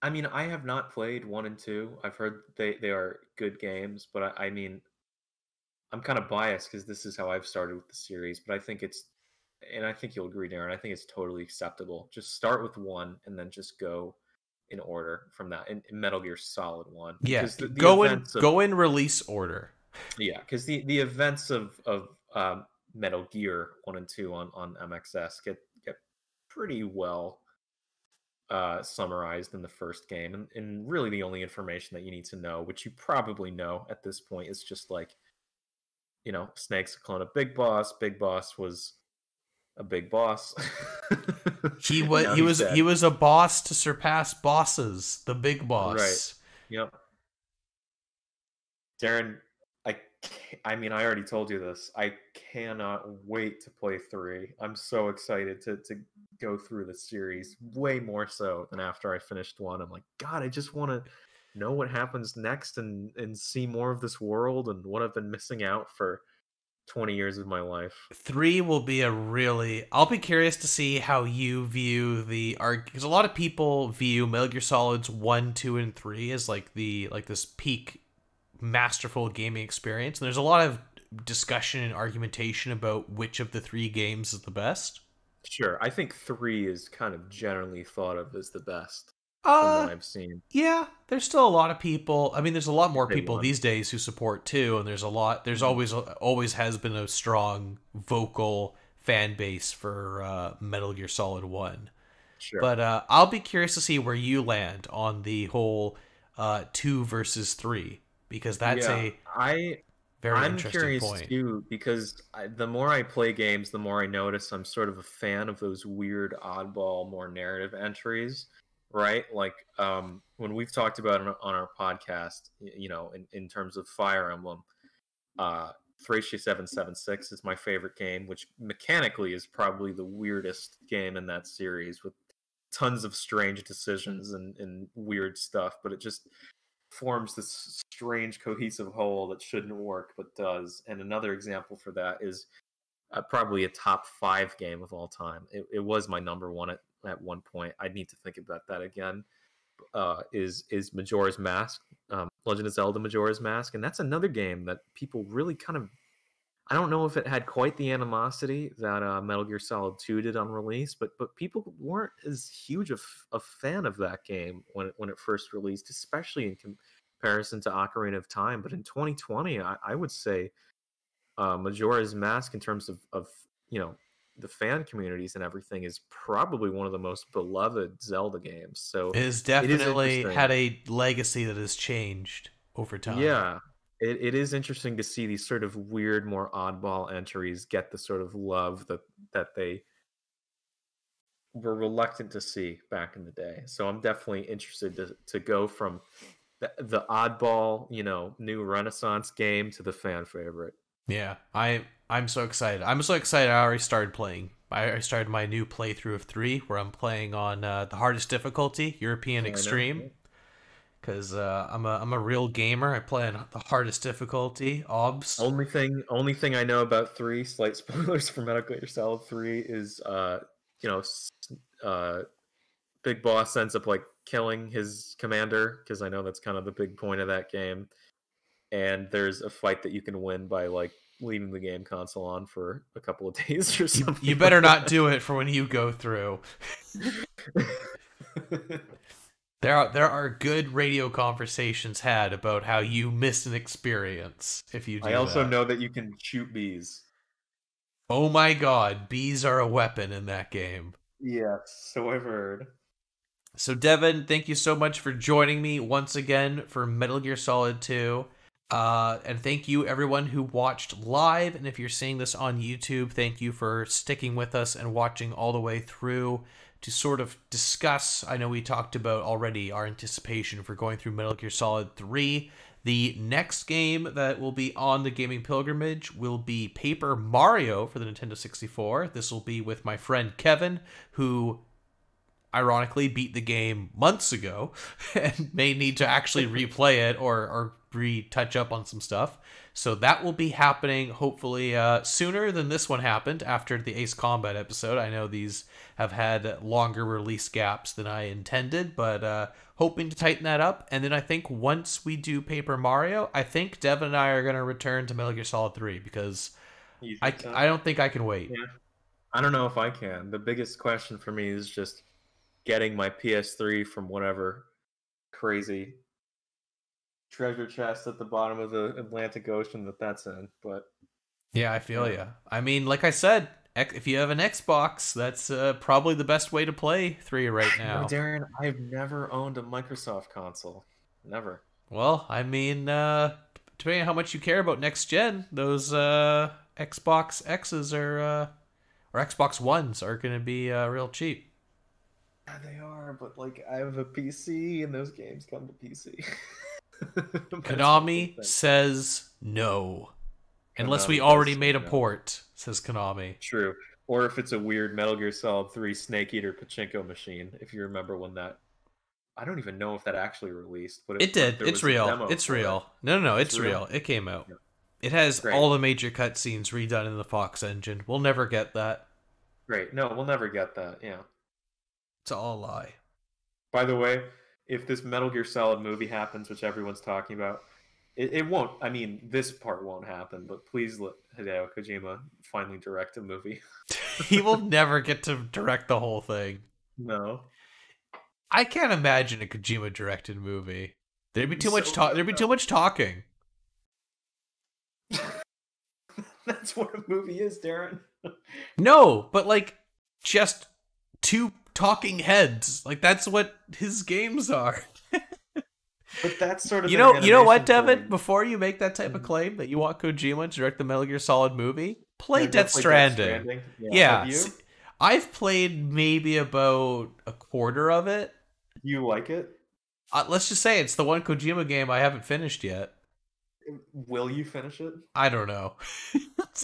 I mean, I have not played 1 and 2. I've heard they are good games, but I mean, I'm kind of biased because this is how I've started with the series, but I think and I think you'll agree, Darren, I think it's totally acceptable. Just start with 1 and then just go in order from that. In Metal Gear Solid 1. Yeah, go in release order. Yeah, because the events of Metal Gear 1 and 2 on MXS get pretty well summarized in the first game, and really the only information that you need to know, which you probably know at this point, is just like, you know, Snake's a clone of Big Boss. Big Boss was a big boss. He was a boss to surpass bosses. The big boss. Right. Yep. Darren, I mean, I already told you this. I cannot wait to play 3. I'm so excited to go through the series, way more so than after I finished 1. I'm like, God, I just want to know what happens next and see more of this world and what I've been missing out for 20 years of my life. 3 will be a really... I'll be curious to see how you view the arc, because a lot of people view Metal Gear Solids 1, 2, and 3 as like this peak masterful gaming experience. And there's a lot of discussion and argumentation about which of the 3 games is the best. Sure, I think 3 is kind of generally thought of as the best from what I've seen. Yeah, there's still a lot of people. I mean, there's a lot more people these days who support 2, and there's always has been a strong vocal fan base for Metal Gear Solid 1. Sure. But I'll be curious to see where you land on the whole 2 versus 3, because that's I'm curious point. Too, because the more I play games, the more I notice I'm sort of a fan of those weird, oddball, more narrative entries, right? Like when we've talked about it on our podcast, you know, in terms of Fire Emblem, Thracia 776 is my favorite game, which mechanically is probably the weirdest game in that series, with tons of strange decisions and weird stuff, but it just forms this strange cohesive whole that shouldn't work but does. And another example for that is probably a top 5 game of all time. It was my number one at one point. I'd need to think about that again. Is Majora's Mask, Legend of Zelda Majora's Mask, and that's another game that people really kind of, I don't know if it had quite the animosity that Metal Gear Solid 2 did on release, but people weren't as huge a fan of that game when it first released, especially in comparison to Ocarina of Time. But in 2020, I would say Majora's Mask, in terms of you know, the fan communities and everything, is probably one of the most beloved Zelda games. So it has definitely had a legacy that has changed over time. Yeah. It is interesting to see these sort of weird, more oddball entries get the sort of love that they were reluctant to see back in the day. So I'm definitely interested to go from the oddball, you know, new Renaissance game to the fan favorite. Yeah, I'm so excited. I'm so excited. I already started playing. I started my new playthrough of 3, where I'm playing on the hardest difficulty, European Extreme. Because I'm a real gamer. I play on the hardest difficulty, OBS. Only thing I know about 3, slight spoilers for Metal Gear Solid 3, is you know, Big Boss ends up like killing his commander, because I know that's kind of the big point of that game. And there's a fight that you can win by like leaving the game console on for a couple of days or something. You better not do it for when you go through. There are good radio conversations had about how you miss an experience if you do I also know that you can shoot bees. Oh my god, bees are a weapon in that game. Yes, so I've heard. So Devon, thank you so much for joining me once again for Metal Gear Solid 2. And thank you everyone who watched live, and if you're seeing this on YouTube, thank you for sticking with us and watching all the way through to sort of discuss. I know we talked about already our anticipation for going through Metal Gear Solid 3. The next game that will be on the Gaming Pilgrimage will be Paper Mario for the Nintendo 64. This will be with my friend Kevin, who ironically beat the game months ago and may need to actually replay it or retouch up on some stuff. So that will be happening hopefully sooner than this one happened after the Ace Combat episode. I know these have had longer release gaps than I intended, but hoping to tighten that up. And then I think once we do Paper Mario, I think Devin and I are going to return to Metal Gear Solid 3, because I don't think I can wait. Yeah. I don't know if I can. The biggest question for me is just getting my PS3 from whatever crazy treasure chest at the bottom of the Atlantic Ocean that's in. But yeah, I feel you. I mean, like I said, if you have an Xbox, that's probably the best way to play 3 right now. No, Darren, I've never owned a Microsoft console. Never. Well, I mean, depending on how much you care about next gen, those Xbox X's or Xbox Ones are going to be real cheap. Yeah, they are, but like I have a PC and those games come to PC. Konami says no. Unless we already made a port, says Konami. True. Or if it's a weird Metal Gear Solid 3 Snake Eater pachinko machine, if you remember when that... I don't even know if that actually released. But it did. It's real. It's real. No, it's real. It came out. It has all the major cutscenes redone in the Fox engine. We'll never get that. Great. No, we'll never get that. Yeah. It's all a lie. By the way, if this Metal Gear Solid movie happens, which everyone's talking about, it won't. I mean, this part won't happen, but please let Hideo Kojima finally direct a movie. He will never get to direct the whole thing. No. I can't imagine a Kojima directed movie. There'd be too much talk. There'd be too much talking. That's what a movie is, Darren. No, but like just two talking heads. Like that's what his games are. But that's sort of you know what, Devin? Before you make that type of claim that you want Kojima to direct the Metal Gear Solid movie, play Death Stranding. Yeah. I've played maybe about a quarter of it. You like it? Let's just say it's the one Kojima game I haven't finished yet. Will you finish it? I don't know.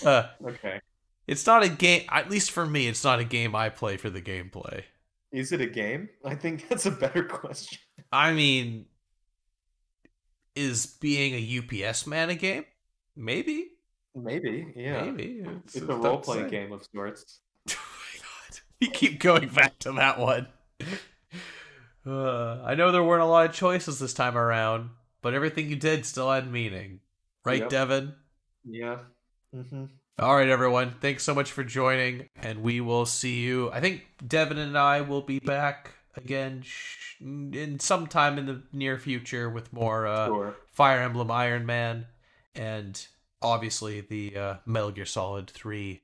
Okay. It's not a game, at least for me, it's not a game I play for the gameplay. Is it a game? I think that's a better question. I mean, is being a UPS man a game? Maybe. Maybe, yeah. Maybe. It's a role-playing game of sorts. Oh my god. You keep going back to that one. I know there weren't a lot of choices this time around, but everything you did still had meaning. Right, Devin? Yeah. Mm-hmm. All right, everyone. Thanks so much for joining, and we will see you. I think Devin and I will be back again in sometime in the near future with more Fire Emblem Iron Man, and obviously the Metal Gear Solid 3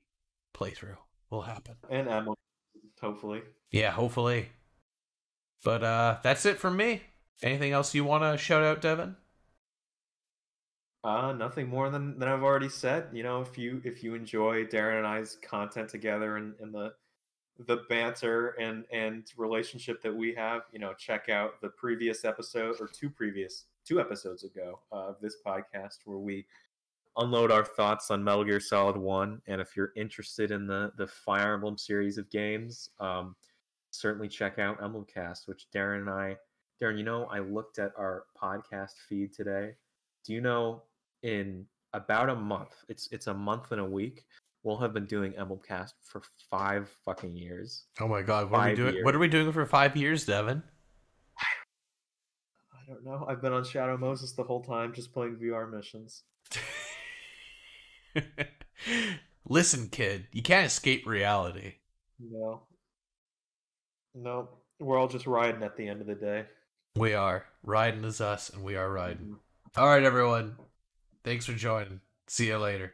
playthrough will happen. And Emblem, hopefully. Yeah, hopefully. But that's it from me. Anything else you want to shout out, Devin? Nothing more than I've already said. You know, if you enjoy Darren and I's content together and the banter and relationship that we have, you know, check out the previous episode or two episodes ago of this podcast where we unload our thoughts on Metal Gear Solid 1. And if you're interested in the Fire Emblem series of games, certainly check out Emblemcast, which Darren, you know, I looked at our podcast feed today. Do you know in about a month, it's a month and a week, we'll have been doing Emblemcast for 5 fucking years. Oh my god, what are we doing? What are we doing for 5 years, Devin? I don't know. I've been on Shadow Moses the whole time, just playing VR missions. Listen, kid, you can't escape reality. No, we're all just riding at the end of the day. We are. Riding is us, and we are riding. Mm-hmm. All right, everyone. Thanks for joining. See you later.